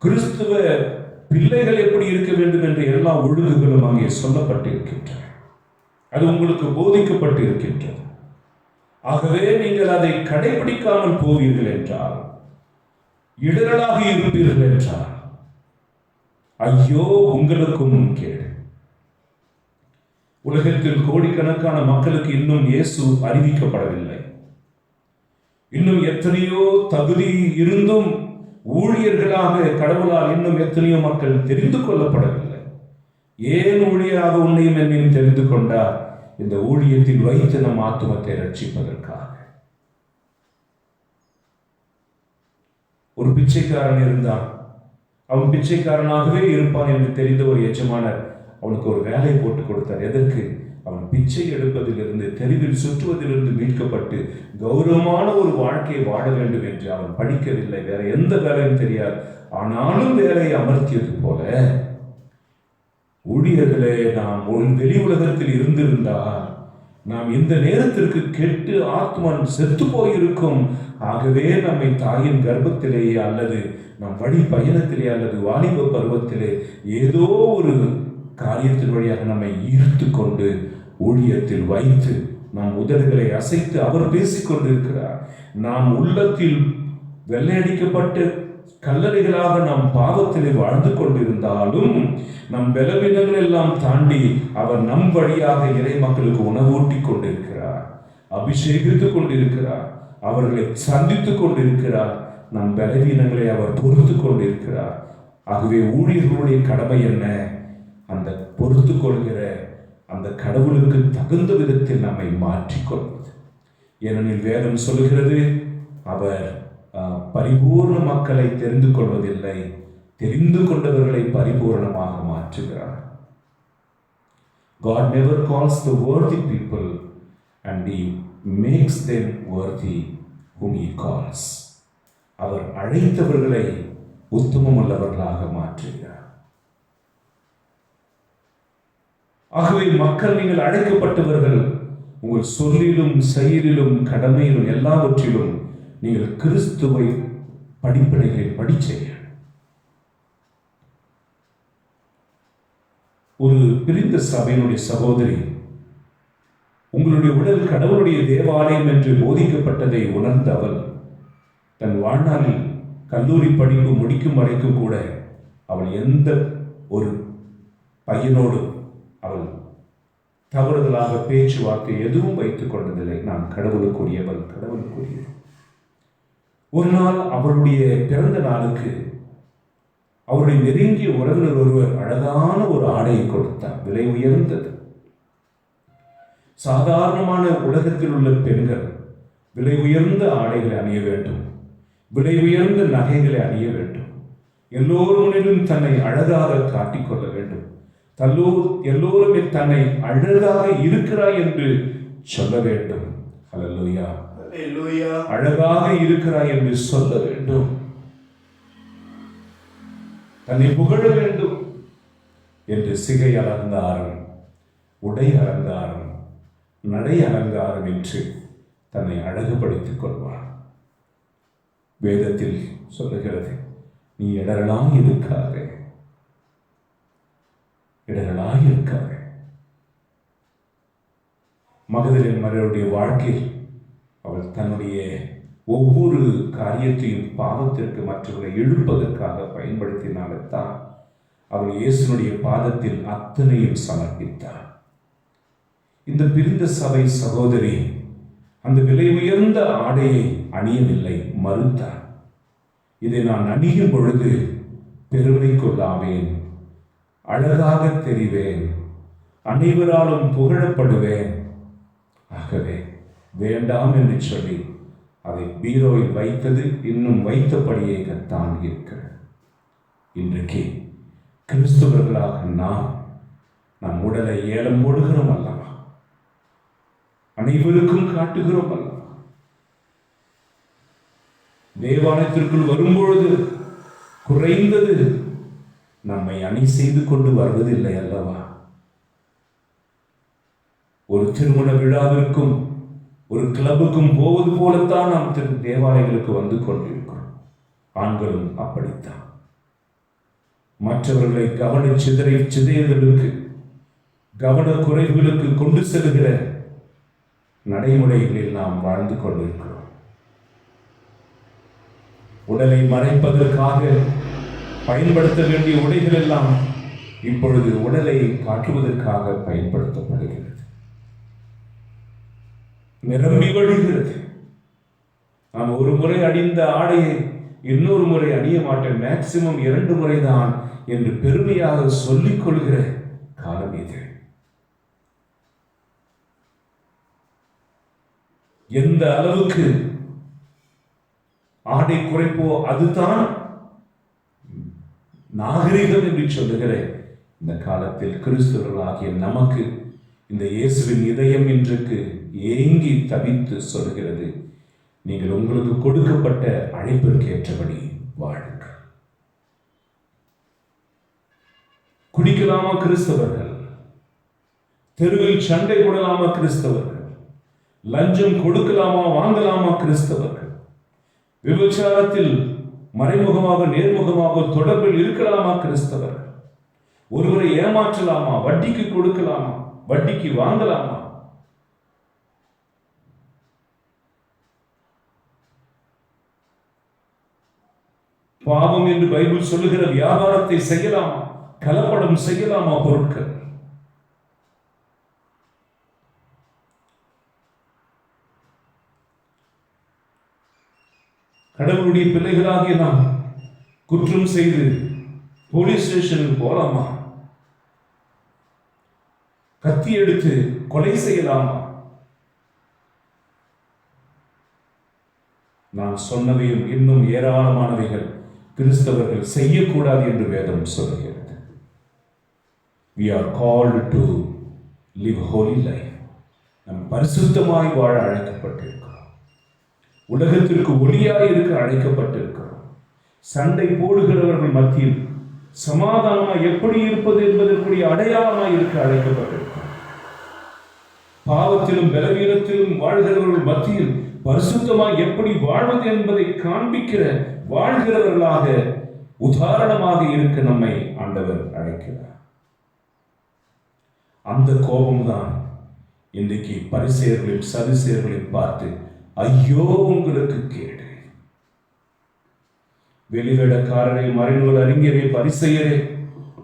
கிறிஸ்துவ பிள்ளைகள் எப்படி இருக்க வேண்டும் என்று எல்லா ஒழுங்குகளும் அங்கே சொல்லப்பட்டிருக்கின்றன. அது உங்களுக்கு போதிக்கப்பட்டிருக்கின்றது. ஆகவே நீங்கள் அதை கடைபிடிக்காமல் போவீர்கள் என்றால், இடரலாக இருப்பீர்கள் என்றால், ஐயோ உங்களுக்கும் கேடு. உலகத்தில் கோடிக்கணக்கான மக்களுக்கு இன்னும் இயேசு அறிவிக்கப்படவில்லை. இன்னும் எத்தனையோ தகுதி இருந்தும் ஊழியர்களாக கடவுளால் இன்னும் எத்தனையோ மக்கள் தெரிந்து கொள்ளப்படவில்லை. ஏன் ஊழியராக உன்னையும் என்னையும் தெரிந்து கொண்டார்? இந்த ஊழியத்தில் வைத்து நம் ஆத்துமத்தை ரட்சிப்பதற்காக. ஒரு பிச்சைக்காரன் இருந்தான். அவன் பிச்சைக்காரனாகவே இருப்பான் என்று தெரிந்த ஒரு எஜமானர் அவனுக்கு ஒரு வேலை போட்டு கொடுத்தார். எதற்கு? அவன் பிச்சை எடுப்பதிலிருந்து, தெருவில் சுற்றுவதிலிருந்து மீட்கப்பட்டு கௌரவமான ஒரு வாழ்க்கையை வாழ வேண்டும் என்று. அவன் படிக்கவில்லை, வேற எந்த வேலையும் தெரியாது. ஆனாலும் வேலையை அமர்த்தியது போல ஊழியர்களே, நாம் வெளி உலகத்தில் இருந்திருந்தால் நாம் இந்த நேரத்திற்கு கெட்டு ஆத்மன் செத்து போயிருக்கும். ஆகவே நம்மை தாயின் கர்ப்பத்திலேயே அல்லது நம் வழி பயணத்திலே அல்லது வாலிப பருவத்திலே ஏதோ ஒரு காரியத்தின் வழியாக நம்மை ஈர்த்து கொண்டு ஊழியத்தில் வைத்து நம் உதடுகளை அசைத்து அவர் பேசிக் கொண்டிருக்கிறார். நாம் உள்ளத்தில் வெள்ளையடிக்கப்பட்டு கல்லறைகளாக நாம் பாவத்திலே வாழ்ந்து கொண்டிருந்தாலும் நம் பலவீனங்கள் எல்லாம் தாண்டி அவர் நம் வழியாக இறை மக்களுக்கு உணவூட்டி கொண்டிருக்கிறார், அபிஷேகித்துக் கொண்டிருக்கிறார், அவர்களை சந்தித்துக் கொண்டிருக்கிறார், நம் பலவீனங்களை அவர் பொறுத்து கொண்டிருக்கிறார். ஆகவே ஊழியர்களுடைய கடமை என்ன? அந்த பொறுத்து கொள்கிற அந்த கடவுளுக்கு தகுந்த விதத்தில் நம்மை மாற்றிக்கொள்வது. ஏனெனில் வேதம் சொல்லுகிறது, அவர் பரிபூர்ண மக்களை தெரிந்து கொள்வதில்லை, தெரிந்து கொண்டவர்களை பரிபூர்ணமாக மாற்றுகிறார். God never calls the worthy people and he makes them worthy whom he calls. அவர் அழைத்தவர்களை உத்தமம் உள்ளவர்களாக மாற்றுகிறார். ஆகவே மக்கள், நீங்கள் அழைக்கப்பட்டவர்கள். உங்கள் சொல்லிலும் செயலிலும் கடமையிலும் எல்லாவற்றிலும் நீங்கள் கிறிஸ்துவை படிப்பினைகளை படிச்சீங்க. ஒரு பிரிந்த சபையினுடைய சகோதரி, உங்களுடைய உடல் கடவுளுடைய தேவாலயம் என்று போதிக்கப்பட்டதை உணர்ந்த அவள் தன் வாழ்நாளில் கல்லூரி படிப்பு முடிக்கும் வரைக்கும் கூட அவள் எந்த ஒரு பையனோடும் அவள் தவறுதலாக பேச்சுவார்த்தை எதுவும் வைத்துக் கொண்டதில்லை. நான் கடவுளுக்குரியவள், கடவுளுக்குரியவள். ஒரு நாள் அவளுடைய பிறந்த நாளுக்கு அவருடைய நெருங்கிய உறவினர் ஒருவர் அழகான ஒரு ஆடையை கொடுத்தார், விலை உயர்ந்தது. சாதாரணமான உலகத்தில் உள்ள பெண்கள் விலை உயர்ந்த ஆடைகளை அணிய வேண்டும், விலை உயர்ந்த நகைகளை அணிய வேண்டும், எல்லோருடனும் தன்னை அழகாக காட்டிக்கொள்ள வேண்டும், எல்லோருமே தன்னை அழகாக இருக்கிறாய் என்று சொல்ல வேண்டும். ஹல்லேலூயா, ஹல்லேலூயா. அழகாக இருக்கிறாய் என்று சொல்ல வேண்டும், தன்னை புகழ வேண்டும் என்று சிகை அலங்காரம், உடை அலங்காரம், நடை அலங்காரம் என்று தன்னை அழகுபடுத்திக் கொள்வார். வேதத்தில் சொல்லுகிறது, நீ இடரலாய் இருக்காதே, இடரலாய் இருக்காதே. மகதலேன் மரியாளுடைய வாழ்க்கையில் அவள் தன்னுடைய ஒவ்வொரு காரியத்தையும் பாவத்திற்கு மற்றவர்களை இழுப்பதற்காக பயன்படுத்தினால்தான் அவள் இயேசுனுடைய பாதத்தில் அத்தனையும் சமர்ப்பித்தார். இந்த பிரிந்த சபை சகோதரி அந்த விலை உயர்ந்த ஆடையை அணியவில்லை, மறுத்தார். இதை நான் அணியும் பொழுது பெருமை கொள்ளாவேன், அழகாக தெரிவேன், அனைவராலும் புகழப்படுவேன், ஆகவே வேண்டாம் என்று சொல்லி அதை பீரோவில் வைத்தது இன்னும் வைத்தபடியே தான் இருக்கிறது. இன்றைக்கு கிறிஸ்துவர்களாக நம் உடலை ஏலம் போடுகிறோம் அல்லவா, அனைவருக்கும் காட்டுகிறோம் அல்லவா. தேவாலயத்திற்குள் வரும்பொழுது குறைந்தது நம்மை அணி செய்து கொண்டு வருவதில்லை அல்லவா. ஒரு திருமண விழாவிற்கும் ஒரு கிளப்புக்கும் போவது போலத்தான் நாம் தேவாலயங்களுக்கு வந்து கொண்டிருக்கிறோம். ஆண்களும் அப்படித்தான். மற்றவர்களை கவன சிதையர்களுக்கு, கவன குறைவுகளுக்கு கொண்டு செல்கிற நடைமுறைகளில் நாம் வாழ்ந்து கொண்டிருக்கிறோம். உடலை மறைப்பதற்காக பயன்படுத்த வேண்டிய உடைகள் எல்லாம் இப்பொழுது உடலை காட்டுவதற்காக பயன்படுத்தப்படுகிறது, நிரம்பி வழிகிறது. நான் ஒரு முறை அணிந்த ஆடையை இன்னொரு முறை அணிய மாட்டேன், மேக்சிமம் 2 முறை தான் என்று பெருமையாக சொல்லிக் கொள்கிற காலம் இது. எந்த அளவுக்கு ஆடை குறைப்போ அதுதான் நாகரிகம் என்று சொல்லுகிற இந்த காலத்தில் கிறிஸ்தவர்களாகிய நமக்கு இந்த இயேசுவின் இதயம் இன்றைக்கு ஏங்கி தவித்து சொல்கிறது, நீங்கள் உங்களுக்கு கொடுக்கப்பட்ட அழைப்பிற்கு ஏற்றபடி வாழுங்கள். குடிக்கலாமா கிறிஸ்தவர்கள்? தெருவில் சண்டை போடலாமா கிறிஸ்தவர்கள்? லஞ்சம் கொடுக்கலாமா வாங்கலாமா கிறிஸ்தவர்கள்? விபச்சாரத்தில் மறைமுகமாக நேர்முகமாக தொடர்பில் இருக்கலாமா கிறிஸ்தவர்கள்? ஒருவரை ஏமாற்றலாமா? வட்டிக்கு கொடுக்கலாமா? வட்டிக்கு வாங்கலாமா? பாவம் என்று பைபிள் சொல்லுகிற வியாபாரத்தை செய்யலாமா? கலப்படம் செய்யலாமா பொருட்கள்? கடவுளுடைய பிள்ளைகளாகிய நாம் குற்றம் செய்து போலீஸ் ஸ்டேஷனுக்கு போலாமா? கத்தி எடுத்து கொலை செய்யலாமா? நான் சொன்னவையும் இன்னும் ஏராளமானவைகள் கிறிஸ்தவர்கள் செய்யக்கூடாது என்று வேதம் சொல்கிறது. We are called to live holy life. நம் பரிசுத்தமாய் வாழ அழைக்கப்பட்டிருக்கிறோம். உலகத்திற்கு ஒளியாய் இருக்க அழைக்கப்பட்டிருக்கிறோம். சண்டை போடுகிறவர்கள் மத்தியில் சமாதானமாய் எப்படி இருப்பது என்பதற்குரிய அடையாளமாய் இருக்க அழைக்கப்பட்டிருக்கிறார். பாவத்திலும் பலவீனத்திலும் வாழ்கிறவர்கள் மத்தியில் பரிசுத்தமாய் எப்படி வாழ்வது என்பதை காண்பிக்கிற வாழ்கிறவர்களாக உதாரணமாக இருக்க நம்மை ஆண்டவர் அழைக்கிறார். அந்த கோபம்தான் இன்றைக்கு பரிசேயர்களையும் சதுசேயர்களையும் பார்த்து ஐயோ உங்களுக்கு கேடு, வெளிவேடக்காரரை, மறைநூல் அறிஞரே, பரிசேயரே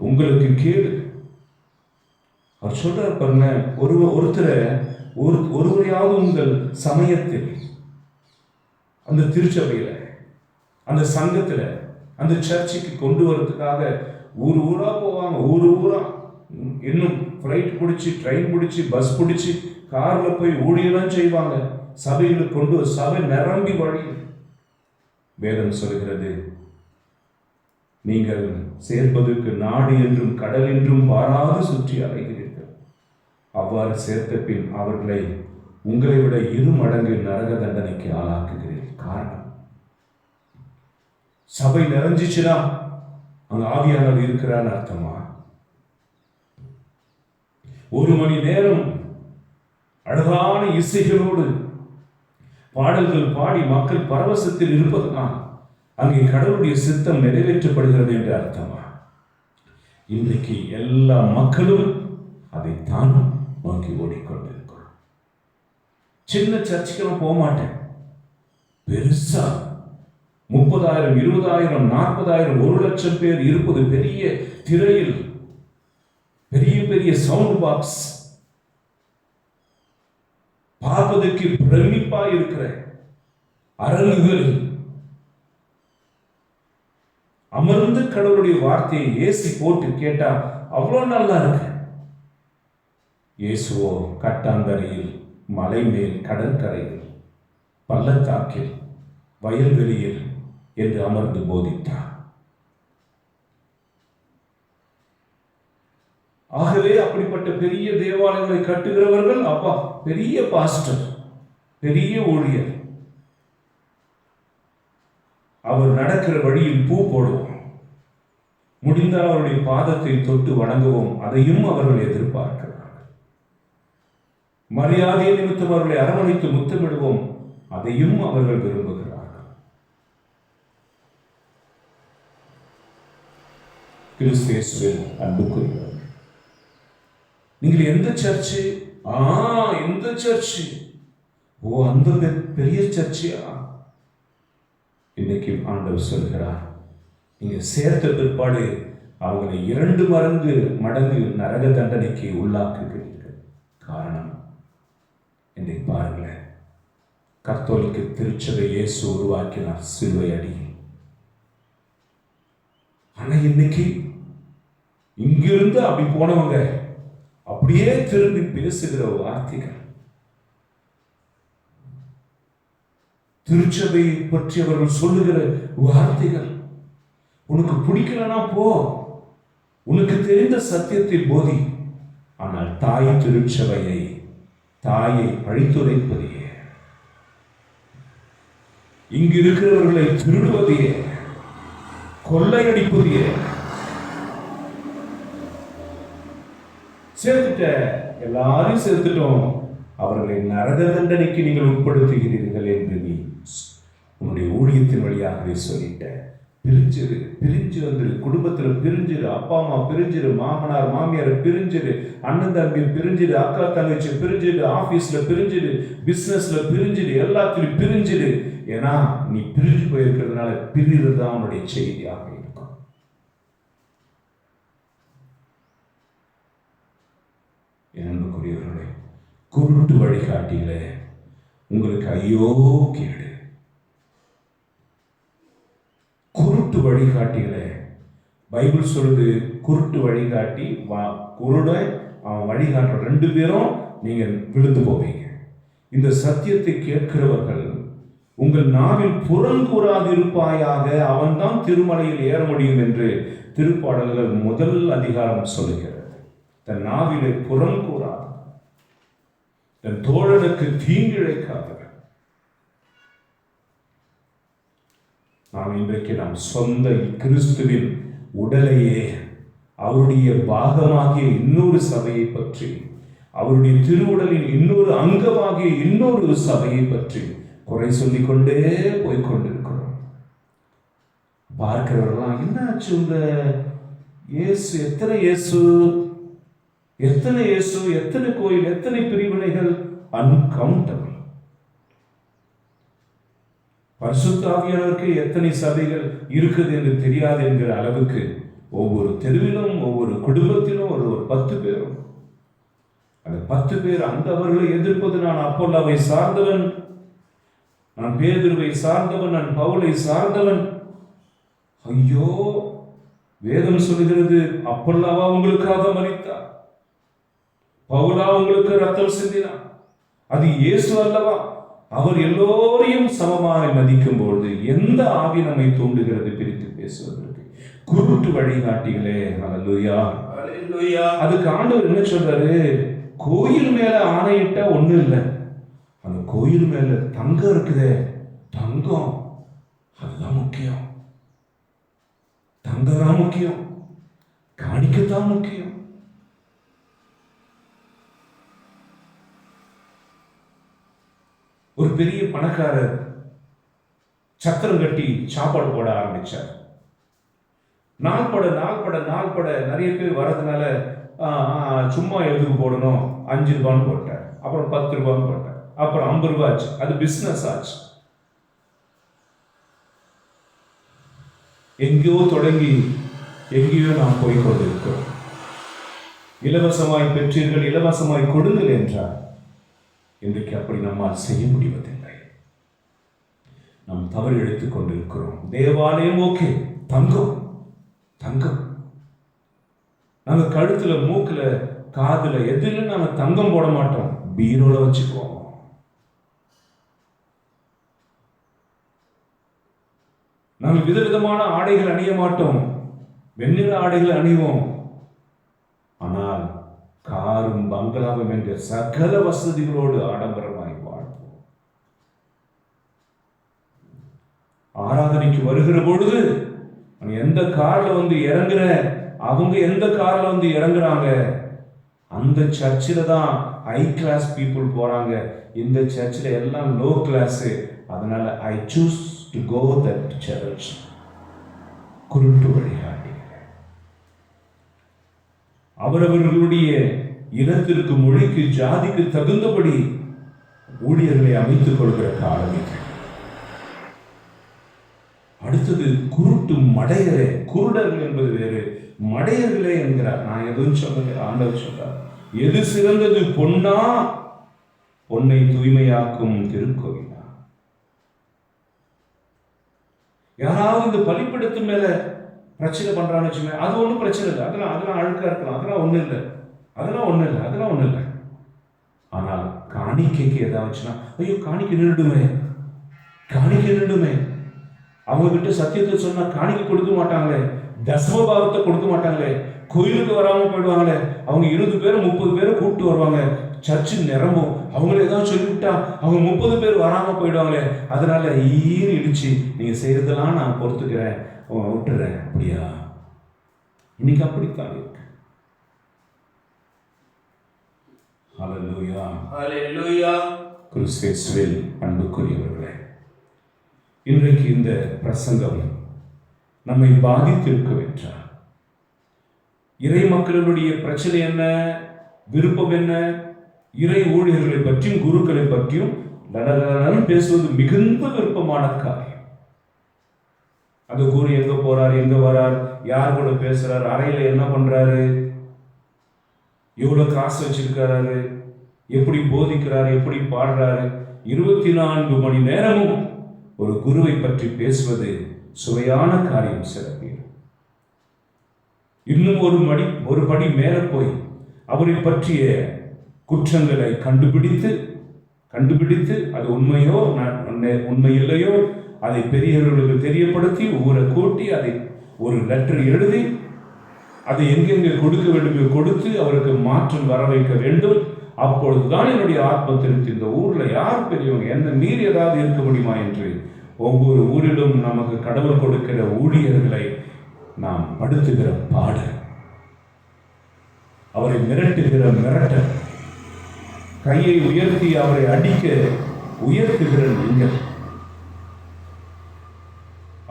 உங்களுக்கு கேடு. அவர் சொல்றார் பாருங்க, ஒருவரையாவது உங்கள் சமயத்தில், அந்த திருச்சபையில, அந்த சங்கத்துல, அந்த சர்ச்சுக்கு கொண்டு வரதுக்காக ஊர் ஊரா போவாங்க. ஊரா இன்னும் ஃப்ளைட் பிடிச்சி, ட்ரெயின் பிடிச்சி, பஸ் பிடிச்சி, கார்ல போய் ஊழியெல்லாம் செய்வாங்க. சபைகளுக்கு கொண்டு சபை நிரம்பி வழி. வேதம் சொல்கிறது, நீங்கள் சேர்ப்பதற்கு நாடு என்றும் கடல் என்றும் வாராது சுற்றி அலைகிறீர்கள். அவ்வாறு சேர்த்த பின் அவர்களை உங்களை விட 2 மடங்கு நரக தண்டனைக்கு ஆளாக்குகிறீர்கள். காரணம், சபை நிறைஞ்சிச்சுன்னா அங்க ஆவியானவர் இருக்கிறான்னு அர்த்தமா? 1 மணி நேரம் அழகான இசைகளோடு பாடல்கள் பாடி மக்கள் பரவசத்தில் இருப்பதுதான் அங்கே கடவுளுடைய சித்தம் நிறைவேற்றப்படுகிறது என்று அர்த்தமா? இன்றைக்கு எல்லா மக்களும் அதைத்தான் நோக்கி ஓடிக்கொண்டிருக்கிறோம். சின்ன சர்ச்சுக்கெல்லாம் போக மாட்டேன், பெருசா 30,000, 20,000, 40,000, 1,00,000 பேர் இருப்பது பெரிய திரையில், பெரிய பெரிய சவுண்ட் பாக்ஸ், பார்ப்பதற்கு பிரமிப்பா இருக்கிற அரங்குகள், அமர்ந்து கடவுளுடைய வார்த்தையை ஏசி போட்டு கேட்டா அவ்வளோ நல்லா இருக்கு. இயேசுவோ கட்டாந்தரையில், மலை மேல், கடற்கரையில், பள்ளத்தாக்கில், வயல்வெளியில் என்று அமர்ந்து போதித்தார். ஆகவே அப்படிப்பட்ட பெரிய தேவாலயங்களை கட்டுகிறவர்கள் அப்பா பெரிய பாஸ்டர், பெரிய ஊழியர். அவர் நடக்கிற வழியில் பூ போடுவோம், முடிந்தால் அவருடைய பாதத்தை தொட்டு வணங்குவோம், அதையும் அவர்கள் எதிர்பார்க்கிறார்கள். மரியாதை நிமித்தம் அவர்களை அரவணைத்து முத்தமிடுவோம், அதையும் அவர்கள் விரும்புகிறார்கள். கிறிஸ்துவில் அன்புக்குரியவர்கள், நீங்கள் எந்த சர்ச்சு? எந்த சர்ச்சு? ஓ, அந்த பெரிய சர்ச்சியா? இன்னைக்கு ஆண்டவர் சொல்கிறார், நீங்க சேர்த்த பிற்பாடு அவங்களை 2 மடங்கு நரக தண்டனைக்கு உள்ளாக்குகிறீர்கள். காரணம், இன்னைக்கு பாருங்களேன், கத்தோலிக்க திருச்சபை இயேசு உருவாக்கினார் சிலுவை அடி. ஆனா இன்னைக்கு இங்கிருந்து அப்படி போனவங்க அப்படியே திரும்பி பேசுகிற வார்த்தைகள், திருச்சபையை பற்றி அவர்கள் சொல்லுகிற வார்த்தைகள், உனக்கு பிடிக்கலனா போ, உனக்கு தெரிந்த சத்தியத்தை போதி, ஆனால் தாய் திருச்சபையை, தாயை பழித்துரைப்பதையே, இங்கு இருக்கிறவர்களை திருடுவதையே, கொள்ளையடிப்பதையே, சேர்த்துட்ட எல்லாரையும் சேர்த்துட்டோம், அவர்களை நரக தண்டனைக்கு நீங்கள் உட்படுத்துகிறீர்கள் என்று நீ உன்னுடைய ஊழியத்தின் வழியாகவே சொல்லிட்ட. பிரிஞ்சு வந்துரு, குடும்பத்துல பிரிஞ்சிரு, அப்பா அம்மா பிரிஞ்சிரு, மாமனார் மாமியார் பிரிஞ்சிரு, அண்ணன் தம்பி பிரிஞ்சிரு, அக்கா தங்கச்சி பிரிஞ்சிரு, ஆபீஸ்ல பிரிஞ்சிரு, பிசினஸ்ல பிரிஞ்சிரு, எல்லாத்திலும் பிரிஞ்சிரு. ஏன்னா நீ பிரிஞ்சு போயிருக்கிறதுனால பிரிகிறது தான் உன்னுடைய செய்தியாக இருக்கும். அன்புக்குரியவர்களே, குருட்டு வழிகாட்டிகளே, உங்களுக்கு ஐயோ கேடு. குருட்டு வழிகாட்டிகளே, பைபிள் சொல்லுது, குருட்டு வழிகாட்டி குருட அவன் வழிகாட்டுற 2 பேரும் நீங்க விழுந்து போவீங்க. இந்த சத்தியத்தை கேட்கிறவர்கள், உங்கள் நாவில் புறங்கூறாது இருப்பாயாக, அவன்தான் திருமலையில் ஏற முடியும் என்று திருப்பாடல்கள் 1 அதிகாரம் சொல்லுகிறது. தன் நாவிலே புறங்கூறாது, தன் தோழனுக்கு தீங்கிழைக்காதவர். நாம் இன்றைக்கு நாம் சொந்த கிறிஸ்துவின் உடலையே, அவருடைய பாகமாகிய இன்னொரு சபையை பற்றி, அவருடைய திருவுடலின் இன்னொரு அங்கமாகிய இன்னொரு சபையை பற்றி குறை சொல்லிக் கொண்டே போய்கொண்டிருக்கிறோம். பார்க்கிறவர்களாம், என்னாச்சு உங்க இயேசு, எத்தனை இயேசு, எத்தனை இயேசு, எத்தனை கோயில், எத்தனை பிரிவினைகள், அன்கவுண்டபிள். பரிசுத்த ஆவியானவருக்கு எத்தனை சபைகள் இருக்குது என்று தெரியாது என்கிற அளவுக்கு ஒவ்வொரு தெருவிலும் ஒவ்வொரு குடும்பத்திலும் ஒரு 10 பேரும், அந்த 10 பேர் அந்த அவர்களை எதிர்ப்பது, நான் அப்போல்லாவை சார்ந்தவன், நான் பேதுருவை சார்ந்தவன், நான் பவுலை சார்ந்தவன். ஐயோ, வேதம் சொல்லுகிறது, அப்போல்லாவா உங்களுக்காக மரித்தார், பவுலா உங்களுக்கு ரத்தம் சிந்தினார், அது இயேசு அல்லவா? அவர் எல்லோரையும் சமமாக மதிக்கும் பொழுது எந்த ஆவி நம்மை தூண்டுகிறது பிரித்து பேசுவதற்கு? குருட்டு வழிகாட்டிகளே. அல்லேலூயா, அல்லேலூயா. அதுக்கு ஆண்டவர் என்ன சொல்றாரு? கோயில் மேல ஆணையிட்டா ஒண்ணு இல்லை, அந்த கோயில் மேல தங்கம் இருக்குதே, தங்கம் அதுதான் முக்கியம், தங்கம் தான் முக்கியம், காணிக்கத்தான் முக்கியம். ஒரு பெரிய பணக்காரர் சத்திரம் கட்டி சாப்பாடு போட ஆரம்பிச்சார். நாள் பட நிறைய பேர் வர்றதுனால சும்மா எதுக்கு போடணும், 5 ரூபான்னு போட்டார், அப்புறம் 10 ரூபான்னு போட்டார், அப்புறம் 50 ரூபாய் ஆச்சு. அது பிசினஸ் ஆச்சு. எங்கேயோ தொடங்கி எங்கேயோ நாம் போய்கொண்டிருக்கிறோம். இலவசமாய் பெற்றீர்கள், இலவசமாய் கொடுங்கள் என்றார். இன்றைக்கு அப்படி நம்மால் செய்ய முடிவதில்லை. நாம் தவறு எடுத்துக் கொண்டிருக்கிறோம். தேவாலயம் ஓகே, தங்கம் தங்கம், நாங்க கழுத்துல, மூக்குல, காதுல, எதுல நாங்க தங்கம் போட மாட்டோம், பீரோல வச்சுக்குவோம். நாங்க விதவிதமான ஆடைகள் அணிய மாட்டோம், வெண்ணிற ஆடைகள் அணிவோம். ஆனால் காரும் பங்களாவும் என்ற சகல வசதிகளோடு ஆடம்பரமாய் வாழ்வோம். ஆராதனைக்கு வருகிற பொழுது எந்த கார்ல வந்து இறங்குற, அவங்க எந்த கார்ல வந்து இறங்குறாங்க, அந்த சர்ச்சில் தான் ஹை கிளாஸ் பீப்புள் போறாங்க, இந்த சர்ச்சில் எல்லாம் லோ கிளாஸ். அதனால I choose to go that church. குருட்டு வழிகாட்டி அவரவர்களுடைய இனத்திற்கு, மொழிக்கு, ஜாதிக்கு தகுந்தபடி ஊழியர்களை அமைத்துக் கொள்கிற காலம் இது. அடுத்தது குருட்டு மடையரே. குருடர்கள் என்பது வேறு, மடையர்களே என்கிறார். நான் எதுவும் சொல்ல, ஆண்டவர் சொல்றார். எது சிறந்தது? பொன்னா, பொன்னை தூய்மையாக்கும் திருக்கோவிலா? யாராவது இந்த பலிப்பிடத்து மேல பிரச்சனை பண்றான்னு வச்சுமே, அது ஒன்றும் பிரச்சனை இல்லை, அதெல்லாம் அழுக்கா இருக்கலாம், அதெல்லாம் ஒன்றும் இல்லை, அதெல்லாம் ஒன்றும் இல்லை. ஆனால் காணிக்கைக்கு ஏதாச்சுன்னா, ஐயோ காணிக்கை நின்றுடுமே, அவங்க கிட்ட சத்தியத்தை சொன்னா காணிக்கை கொடுக்க மாட்டாங்களே, தசமபாவத்தை கொடுக்க மாட்டாங்களே, கோயிலுக்கு வராம போயிடுவாங்களே, அவங்க 20 பேரும் 30 பேரும் கூப்பிட்டு வருவாங்க, சர்ச்சு நிரம்பும், அவங்கள ஏதாவது சொல்லிவிட்டா அவங்க 30 பேர் வராம போயிடுவாங்களே, அதனால ஈர இடிச்சு நீங்க செய்யறதெல்லாம் நான் பொறுத்துக்கிறேன், விட்டுறேன். அப்படியா? இன்னைக்கு அப்படித்தான் இருக்கு. ஹல்லேலூயா, ஹல்லேலூயா. கிறிஸ்துவில் அன்புக்குரியவர்களே, இன்றைக்கு இந்த பிரசங்கம் நம்மை பாதித்திருக்கவென்றால், இறை மக்களுடைய பிரச்சனை என்ன, விருப்பம் என்ன, இறை ஊழியர்களை பற்றியும் குருக்களை பற்றியும் பேசுவது மிகுந்த விருப்பமான காரியம். அந்த குரு எங்க போறாரு, எங்க வரார், யார் கூட பேசுறாரு, அறையில என்ன பண்றாரு, எவ்வளவு காசு வச்சிருக்கிறாரு, எப்படி போதிக்கிறாரு, எப்படி பாடுறாரு, 24 மணி நேரமும் ஒரு குருவை பற்றி பேசுவது சுவையான காரியம். சிறப்பு. இன்னும் ஒரு படி மேல போய் அவரை பற்றிய குற்றங்களை கண்டுபிடித்து அது உண்மையோ உண்மை இல்லையோ அதை பெரியவர்களுக்கு தெரியப்படுத்தி ஊரை கூட்டி அதை ஒரு லெட்டர் எழுதி அதை எங்கெங்கே கொடுக்க வேண்டும் கொடுத்து அவருக்கு மாற்றம் வர வைக்க வேண்டும். அப்பொழுதுதான் என்னுடைய ஆத்ம திருப்தி. இந்த ஊர்ல யார் பெரியவங்க, என்ன மீறி ஏதாவது இருக்க முடியுமா என்று ஒவ்வொரு ஊரிலும் நமக்கு கடவுள் கொடுக்கிற ஊழியர்களை நாம் படுத்துகிற பாடு, அவரை மிரட்டுகிற மிரட்டல், கையை உயர்த்தி அவரை அடிக்க உயர்த்துகிற நீங்கள்,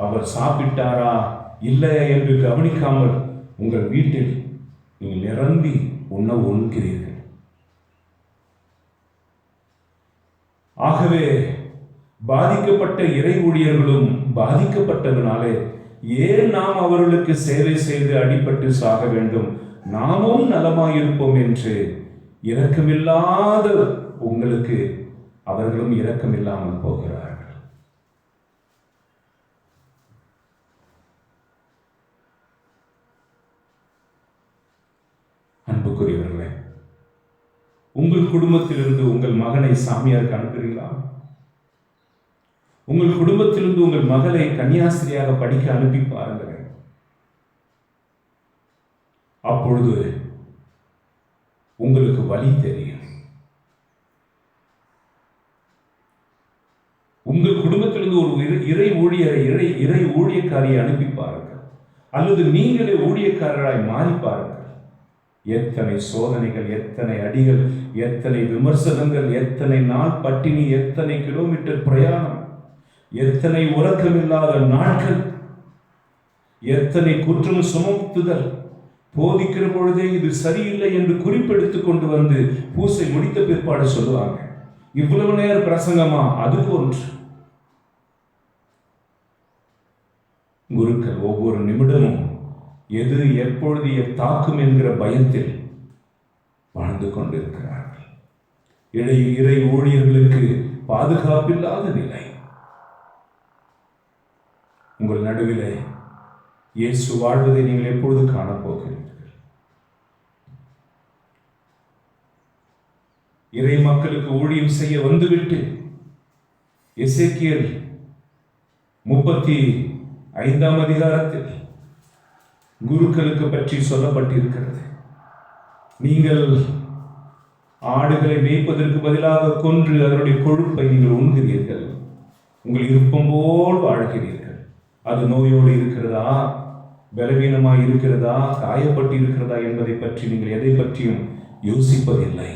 அவர் சாப்பிட்டாரா இல்லையா என்று கவனிக்காமல் உங்கள் வீட்டில் நீங்கள் நிரம்பி உண்ண உண்கிறீர்கள். ஆகவே பாதிக்கப்பட்ட இறை ஊழியர்களும் பாதிக்கப்பட்டதனாலே ஏன் நாம் அவர்களுக்கு சேவை செய்து அடிபட்டு சாக வேண்டும், நாமும் நலமாயிருப்போம் என்று இரக்கமில்லாத உங்களுக்கு அவர்களும் இரக்கமில்லாமல் போகிறார்கள். அன்புக்குரியவர்களே, உங்கள் குடும்பத்திலிருந்து உங்கள் மகனை சாமியாருக்கு அனுப்புகிறீர்களா? உங்கள் குடும்பத்திலிருந்து உங்கள் மகளை கன்னியாஸ்திரியாக படிக்க அனுப்பி பாருங்கள். அப்பொழுது உங்களுக்கு வழி தெரியும். உங்கள் குடும்பத்திலிருந்து ஒரு இறை ஊழியரை இறை ஊழியக்காரியை அனுப்பி பாருங்கள், அல்லது நீங்களே ஊழியக்காரராய் மாறி பாருங்கள். எத்தனை சோதனைகள், எத்தனை அடிகள், எத்தனை விமர்சனங்கள், எத்தனை நாள் பட்டினி, எத்தனை கிலோமீட்டர் பிரயாணம், எத்தனை உறக்கமில்லாத நாட்கள், எத்தனை குற்றம் சுமத்துதல். போதிக்கிற பொழுதே இது சரியில்லை என்று குறிப்பெடுத்துக் கொண்டு வந்து பூசை முடித்த பிற்பாடு சொல்லுவாங்க, இவ்வளவு நேரம் பிரசங்கமா? அதுக்கு ஒன்று. குருக்கள் ஒவ்வொரு நிமிடமும் எது எப்பொழுது தாக்கும் என்கிற பயத்தில் வாழ்ந்து கொண்டிருக்கிறார்கள். இறை ஊழியர்களுக்கு பாதுகாப்பில்லாத நிலை. உங்கள் நடுவிலே இயேசு வாழ்வதை நீங்கள் எப்பொழுது காணப்போகிறீர்கள்? இறை மக்களுக்கு ஊழியம் செய்ய வந்துவிட்டு எசேக்கியேல் 35ஆம் அதிகாரத்தில் குருக்களுக்கு பற்றி சொல்லப்பட்டிருக்கிறது. நீங்கள் ஆடுகளை மேய்ப்பதற்கு பதிலாக கொன்று அதனுடைய கொழுப்பை நீங்கள் உண்கிறீர்கள், உங்கள் விருப்பம் போல் வாழ்கிறீர்கள். அது நோயோடு இருக்கிறதா, பலவீனமாய் இருக்கிறதா, காயப்பட்டு இருக்கிறதா என்பதை பற்றி நீங்கள் எதை பற்றியும் யோசிப்பதில்லை.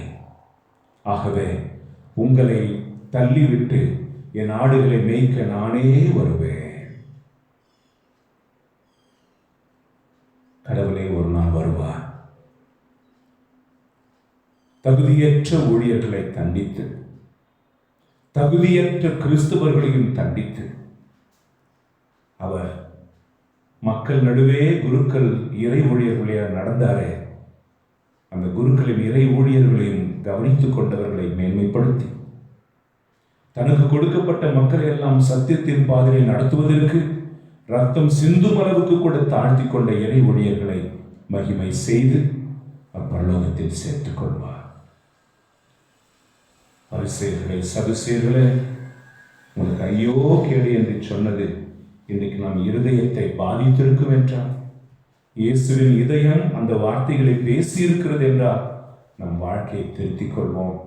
ஆகவே உங்களை தள்ளிவிட்டு என் ஆடுகளை மேய்க்க நானே வருவேன். கடவுளே ஒரு நாள் வருவார். தகுதியற்ற ஊழியர்களை தண்டித்து, தகுதியற்ற கிறிஸ்தவர்களையும் தண்டித்து, அவர் மக்கள் நடுவே குருக்கள் இறை ஊழியர்களையா நடந்தாரே, அந்த குருக்களின் இறை ஊழியர்களையும் கவனித்துக் கொண்டவர்களை மேன்மைப்படுத்தி, தனக்கு கொடுக்கப்பட்ட மக்களை எல்லாம் சத்தியத்தின் பாதையை நடத்துவதற்கு ரத்தம் சிந்தும் அளவுக்கு கூட தாழ்த்தி கொண்ட இறை ஊழியர்களை மகிமை செய்து அப்பரலோகத்தில் சேர்த்துக் கொள்வார். பரிசேயர்களே, சதுசேயர்களே, உங்களுக்கு ஐயோ கேடு என்று சொன்னது இன்றைக்கு நம் இருதயத்தை பாதித்திருக்கும் என்றால், இயேசுவின் இதயம் அந்த வார்த்தைகளை பேசியிருக்கிறது என்றால் நம் வாழ்க்கையை திருத்திக் கொள்வோம்.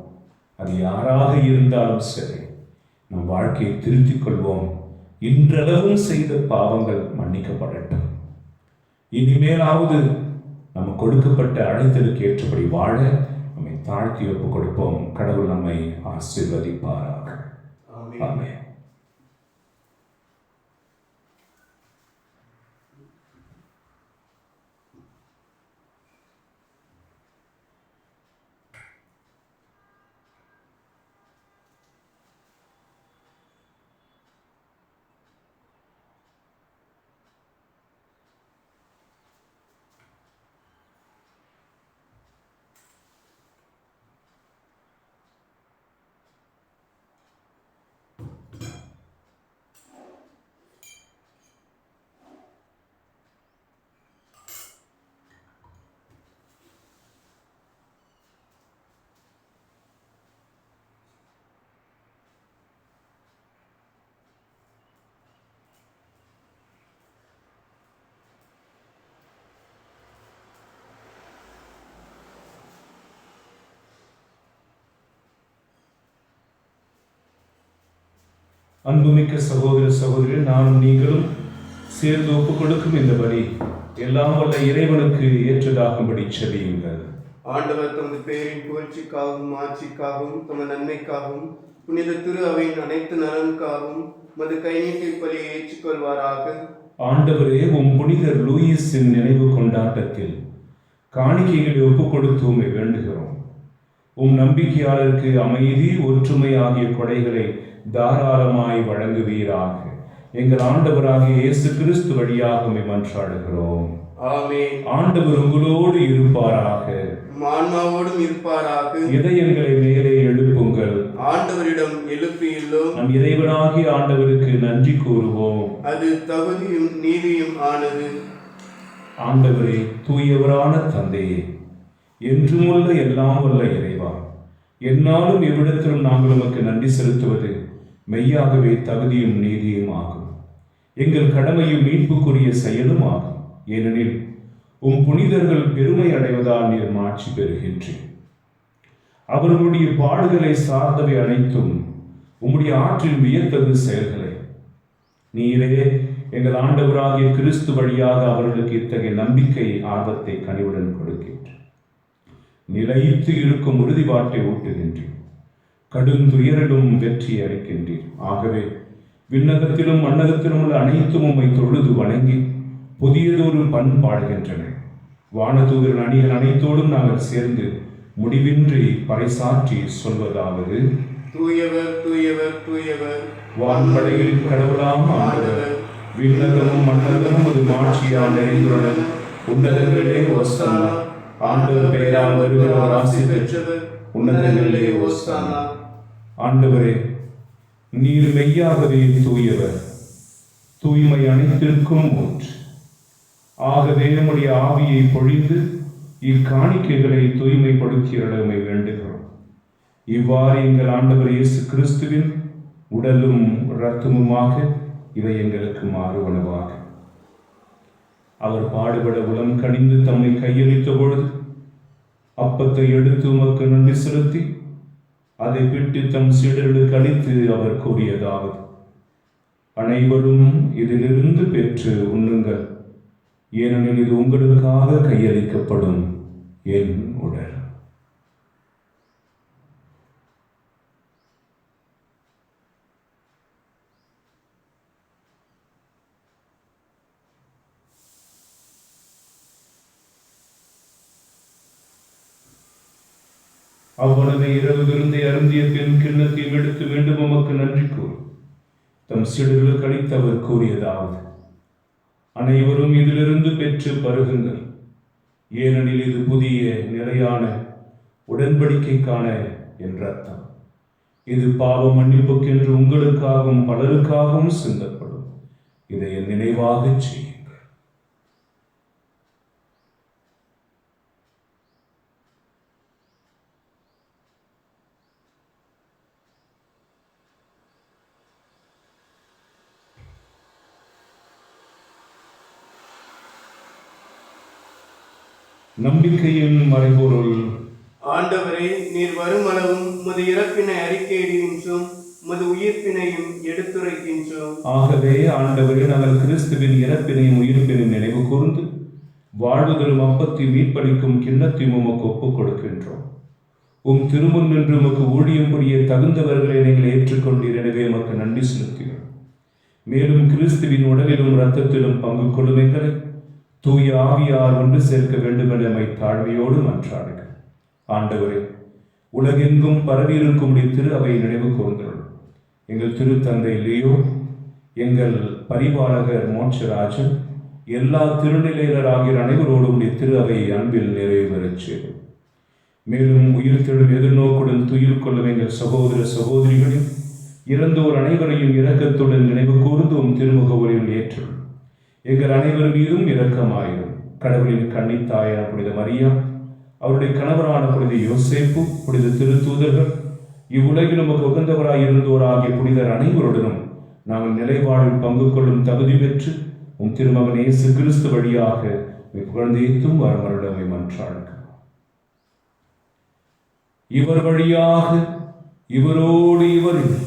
அது யாராக இருந்தாலும் சரி, நம் வாழ்க்கையை திருத்திக் கொள்வோம். இன்றளவும் செய்த பாவங்கள் மன்னிக்கப்படட்டும். இனிமேலாவது நம்ம கொடுக்கப்பட்ட அழைத்தலுக்கு ஏற்றபடி வாழ நம்மை தாழ்த்தி ஒப்புக் கொடுப்போம். கடவுள் நம்மை ஆசீர்வதிப்பாராக. ஆமென். அன்புமிக்க சகோதர சகோதரி, நானும் நீங்களும் சேர்ந்து ஒப்புக் கொடுக்கும் இந்த பலி எல்லாம் வல்ல இறைவனுக்கு ஏற்றதாகும்படி செபியுங்கள். ஆண்டவர் தமது பேரின் புகழ்ச்சிக்காகவும் ஆட்சிக்காகவும் தமது நன்மைக்காகவும் புனித திரு அவையின் அனைத்து நலனுக்காகவும் மது கைநீட்டி பலியை ஏற்றுக்கொள்வாராக. ஆண்டவரே, உம் புனிதர் லூயிஸின் நினைவு கொண்டாட்டத்தில் காணிக்கைகளை ஒப்புக் கொடுத்து உம்மை வேண்டுகிறோம். உம் நம்பிக்கையாளருக்கு அமைதி, ஒற்றுமை ஆகிய கொடைகளை தாராளமாய் வழங்குவீராக. எங்கள் ஆண்டவராகிய இயேசு கிறிஸ்து வழியாக உம்மை மன்றாடுகிறோம். ஆமென். ஆண்டவர் உங்களோடு இருப்பாராக. ஆன்மாவோடும் இருப்பாராக. இதயங்களை மேலே எழுப்புங்கள். ஆண்டவரிடம் எழுப்பியுள்ளோம். நம் இறைவனாகிய ஆண்டவருக்கு நன்றி கூறுவோம். அது தகுதியும் நீதியும் ஆனது. ஆண்டவரே, தூயவரான தந்தையே, என்றுமுள்ள எல்லாம் வல்ல இறைவா, எந்நாளும் எவ்விடத்திலும் நாங்கள் உமக்கு நன்றி செலுத்துவது மெய்யாகவே தகுதியும் நீதியும் ஆகும். எங்கள் கடமையும் மீட்புக்குரிய செயலும் ஆகும். ஏனெனில் உம் புனிதர்கள் பெருமை அடைவதால் நீர் மாட்சி பெறுகின்றீர். அவர்களுடைய பாடுகளை சார்ந்தவை அனைத்தும் உம்முடைய ஆற்றில் வியத்தகு செயல்களை நீரே எங்கள் ஆண்டவராகிய கிறிஸ்து வழியாக அவர்களுக்கு இத்தகைய நம்பிக்கை ஆர்வத்தை கனிவுடன் கொடுக்கின்றீர். நிலைத்து இருக்கும் உறுதிப்பாட்டை ஊட்டுகின்றீர். கடும் துயரிலும் வெற்றி அளிக்கின்றீர். ஆகவே விண்ணகத்திலும் மண்ணகத்திலும் உள்ள அனைத்தும் உம்மை தொழுது வணங்கி புதியதொரு பண்பாடுகின்றன. வானதூதரின் அணிகள் அனைத்தோடும் நாங்கள் சேர்ந்து முடிவின்றி பறைசாற்றி சொல்வதாவது: தூயவர் தூயவர் தூயவர், வான்படையில் கடவுளாம் ஆண்டவர், விண்ணகமும் மண்ணகமும் அது மாட்சியால் நிறைந்துள்ளன. உன்னதங்களிலே ஓசானா, ஆண்டவர் பெயரால் வருகிறவர் ஆசி பெற்றவர், உன்னதங்களிலே ஓசானா. ஆண்டவரே, நீர் மெய்யாகவே தூயவர், தூய்மை அனைத்திற்கும் ஊற்று. ஆகவே நம்முடைய ஆவியை பொழிந்து இக்காணிக்கைகளை தூய்மைப்படுத்தியமை வேண்டுகிறோம். இவ்வாறு எங்கள் ஆண்டவர் இயேசு கிறிஸ்துவின் உடலும் இரத்தமுமாக இவை எங்களுக்கு மாறுவனவாக. அவர் பாடுபட உளம் கனிந்து தம்மை கையளித்த பொழுது அப்பத்தை எடுத்து உமக்கு நன்றி செலுத்தி அதை பிட்டு தம் சீடர்களுக்கு அளித்து அவர் கூறியதாவது: அனைவரும் இதிலிருந்து பெற்று உண்ணுங்கள், ஏனெனில் இது உங்களுக்காக கையளிக்கப்படும் என் உடல். அவ்வளவு இரவு விருந்தை அருந்திய பின் கிண்ணத்தையும் எடுத்து மீண்டும் உமக்கு நன்றி கூறி தம் சீடர்களுக்கு அளித்து அவர் கூறியதாவது: அனைவரும் இதிலிருந்து பெற்று பருகுங்கள், ஏனெனில் இது புதிய நிலையான உடன்படிக்கைக்கான என் ரத்தம். இது பாவ மன்னிப்புக்கென்று உங்களுக்காகவும் பலருக்காகவும் சிந்தப்படும். இதை என் நினைவாக செய்யுங்கள். நம்பிக்கையின் மறைபொருள். ஆண்டவரே, நீர் வருமளவும் உமது இறப்பினை அறிக்கையிடுகின்றோம், உமது உயிர்ப்பினையும் எடுத்துரைக்கின்றோம். ஆகவே ஆண்டவரே, நாங்கள் கிறிஸ்துவின் இறப்பினையும் உயிர்ப்பினையும் நினைவு கூர்ந்து வாழ்வுதலும் அப்பத்தை மீட்பளிக்கும் கிண்ணத்தையும் உமக்கு ஒப்புக் கொடுக்கின்றோம். உம் திருமுன் நின்று உமக்கு ஊழியம் புரிய தகுந்தவர்களை நீங்கள் ஏற்றுக்கொண்டீர். எனவே உமக்கு நன்றி செலுத்துகிறோம். மேலும் கிறிஸ்துவின் உடலிலும் இரத்தத்திலும் பங்கு கொள்ளும் எங்களை தூய ஆவியார் ஒன்று சேர்க்க வேண்டும் என எம்மை தாழ்மையோடு மன்றாடுக. ஆண்டவரே, உலகெங்கும் பரவியிருக்கும் திரு அவையை நினைவு கூர்ந்தருள். எங்கள் திருத்தந்தை லியோ, எங்கள் பரிபாலகர் மோட்சராஜன், எல்லா திருநிலையினர் ஆகிய அனைவரோடும் திரு அவையை அன்பில் நிறைவேறச் செய்யும். மேலும் உயிர்த்தெழும் எதிர்நோக்குடன் துயில் கொள்ளும் எங்கள் சகோதர சகோதரிகளின் இறந்தோர் அனைவரையும் இரக்கத்துடன் நினைவு கூர்ந்து திருமுக ஒளியில் ஏற்றும். எங்கள் அனைவர் மீதும் இரக்கமாயிரும். கடவுளின் கன்னித்தாயான புனித மரியா, அவருடைய கணவரான புனித யோசேப்பு, புனித திருத்தூதர்கள், இவ்வுலகில் நமக்கு உகந்தவராய் இருந்தோர் ஆகிய புனிதர் அனைவருடனும் நாங்கள் நிலைவாழ்வில் பங்கு கொள்ளும் தகுதி பெற்று உம் திருமகன் இயேசு கிறிஸ்து வழியாக புகழ்ந்தேத்தும் வரமருடமை மன்றாடுக. இவர் வழியாக இவரோடு இவரில்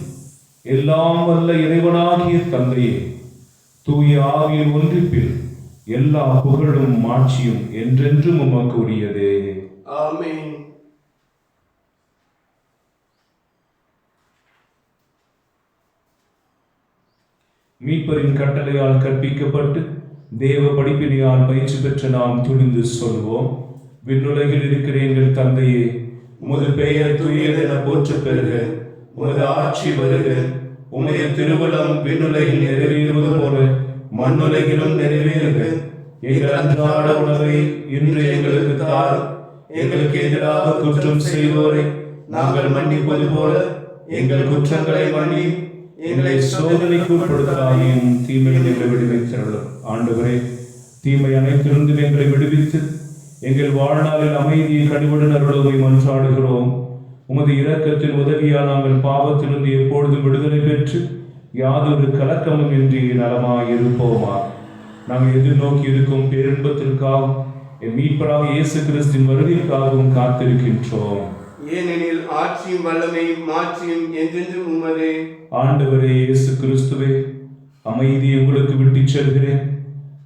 எல்லாம் வல்ல இறைவனாகிய தந்தையே, தூய ஆவியின் ஒன்றிப்பில் எல்லா புகழும் மாட்சியும் என்றென்றும் உமக்கு உரியதே. ஆமென். மீட்பரின் கட்டளையால் கற்பிக்கப்பட்டு தேவ படிப்பினையால் பயிற்சி பெற்ற நாம் துணிந்து சொல்வோம். விண்ணுலகில் இருக்கிற எங்கள் தந்தையே, உமது பெயர் தூயதென போற்றப் பெறுக. உமது ஆட்சி வருக. உமது திருவுளம் விண்ணுலகில் நிறைவேறுவது போல மண்ணுலகிலும் நிறைவேறுக. எங்கள் அன்றாட உணவை இன்று எங்களுக்கு தாரும். எங்களுக்கு எதிராக குற்றம் செய்வோரை நாங்கள் மன்னிப்பது போல எங்கள் குற்றங்களை மன்னியும். எங்களை சோதனைக்கு உட்படுத்தாதையும் தீமையில் எங்களை விடுவித்தருளும். ஆண்டவரே, தீமை அனைத்திலிருந்து எங்களை விடுவித்து எங்கள் வாழ்நாளில் அமைதியை கனிவுடன் அருளுவை மன்றாடுகிறோம். உமது இரக்கத்தின் உதவியால் நாங்கள் பாவத்திலிருந்து எப்பொழுதும் விடுதலை பெற்று யாதொரு கலக்கமும் இன்றி நலமாய் இருப்போமா. நாங்கள் எதிர்நோக்கி இருக்கும் பேரின்பத்திற்காகவும் என் மீட்பராக இயேசு கிறிஸ்துவின் வருகைக்காகவும் காத்திருக்கின்றோம். ஏனெனில் ஆட்சியும் வல்லமையும் மாட்சியும் என்றென்றும் உமதே. ஆண்டவரே இயேசு கிறிஸ்துவே, அமைதியை உங்களுக்கு விட்டுச் செல்கிறேன்,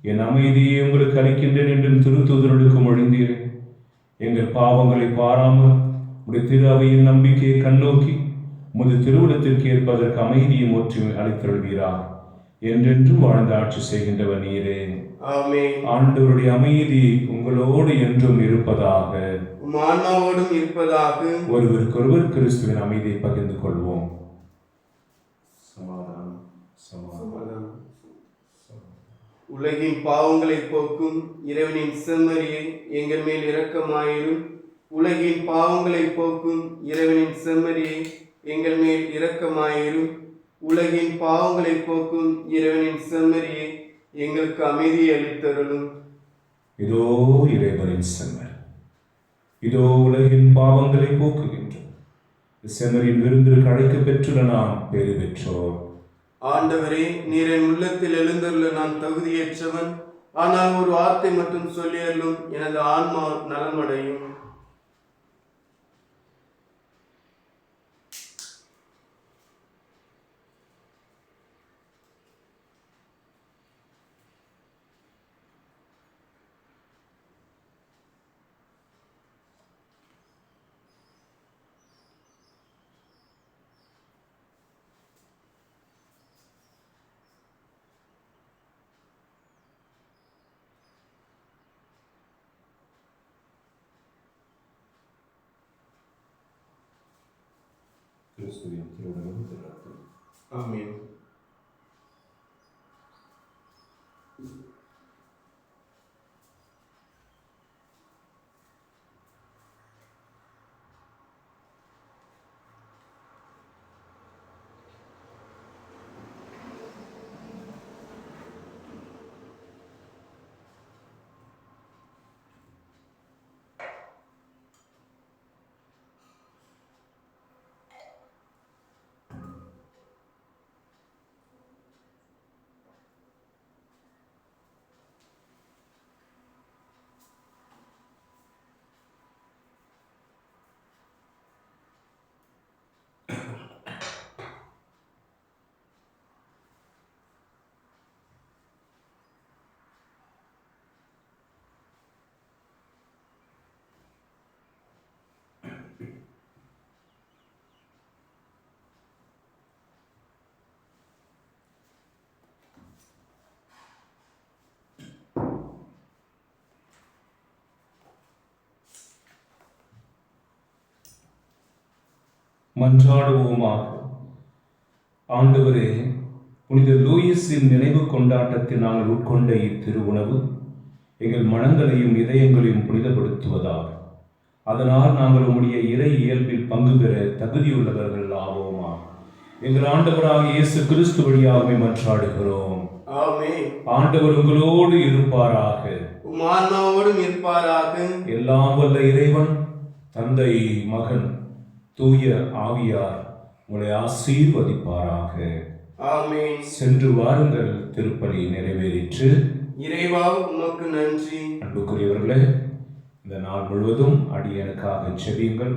என் அமைதியை உங்களுக்கு அளிக்கின்றேன் என்றும் திருத்தூதர்களுக்கு மொழிந்தீர். எங்கள் பாவங்களை பாராமல் உடைய திரு அவையின் நம்பிக்கையை கண்ணோக்கி உமது திருவுளத்திற்கு ஏற்பதற்கு அமைதியும் ஒற்றுமை அளித்தருள்வீராக. என்றென்றும் வாழ்ந்து ஆட்சி செய்கின்றவர் நீரே. ஆமென். ஆண்டவருடைய அமைதி உங்களோடு என்றும் இருப்பதாக. ஆன்மாவோடும் இருப்பதாக. ஒருவருக்கொருவர் கிறிஸ்துவின் அமைதியை பகிர்ந்து கொள்வோம். சமாதானம், சமாதானம். உலகின் பாவங்களை போக்கும் இறைவனின் செம்மறியை எங்கள் மேல் இரக்கமாயிரும். உலகின் பாவங்களை போக்கும் இறைவனின் செம்மறியை எங்கள் மேல் இரக்கமாயிரும். உலகின் பாவங்களை போக்கும் இறைவனின் செம்மறியை எங்களுக்கு அமைதி அளித்தருளும். இதோ இறைவனின் செம்மறி, இதோ உலகின் பாவங்களை போக்குகின்றோம். செம்மறியின் விருந்திற்கு அழைக்க பெற்றுள்ள நாம் பேறு பெற்றோர். ஆண்டவரே, நீர் என் உள்ளத்தில் எழுந்துள்ள நான் தகுதியற்றவன். ஆனால் ஒரு வார்த்தை மட்டும் சொல்லியல்லும் எனது ஆன்மா நலமடையும். கிறிஸ்துவின் திருவுடலும் திரு ஆமென். மன்றாடுவோமாக. ஆண்டவரே, புனித லூயிஸின் நினைவு கொண்டாட்டத்தில் நாங்கள் உட்கொண்ட இத்திருவுணவு எங்கள் மனங்களையும் இதயங்களையும் புனிதப்படுத்துவதாக. அதனால் நாங்கள் உம்முடைய இறை இயல்பில் பங்கு பெற தகுதியுள்ளவர்கள் ஆவோமா. எங்கள் ஆண்டவராக இயேசு கிறிஸ்து வழியாகவே மன்றாடுகிறோம். ஆமென். ஆண்டவர் உங்களோடு இருப்பாராக. உம் ஆன்மாவோடும் இருப்பாராக. எல்லாம் வல்ல இறைவன் தந்தை, மகன், தூய ஆவியார் உங்களை ஆசீர்வதிப்பாராக. ஆமென். சென்று வாருங்கள், திருப்பலி நிறைவேறிற்று. இறைவா, உமக்கு நன்றி. அன்புக்குரியவர்களே, இந்த நாள் முழுவதும் அடியனுக்காக செபியுங்கள்.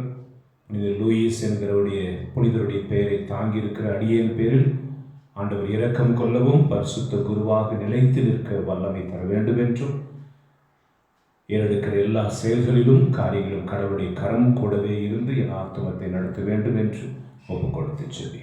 புனித லூயிஸ் என்கிறவருடைய புனிதருடைய பெயரை தாங்கி இருக்கிற அடியேன் பேரில் ஆண்டவர் இரக்கம் கொள்ளவும் பரிசுத்த குருவாக நிலைத்து நிற்க வல்லமை தர வேண்டும் என்றும் ஏறெடுக்கிற எல்லா செயல்களிலும் காரியங்களும் கடவுளுடைய கரம் கூடவே இருந்து என் ஆத்துமத்தை நடத்த வேண்டும் என்று ஒப்புக் கொடுத்து செல்வி.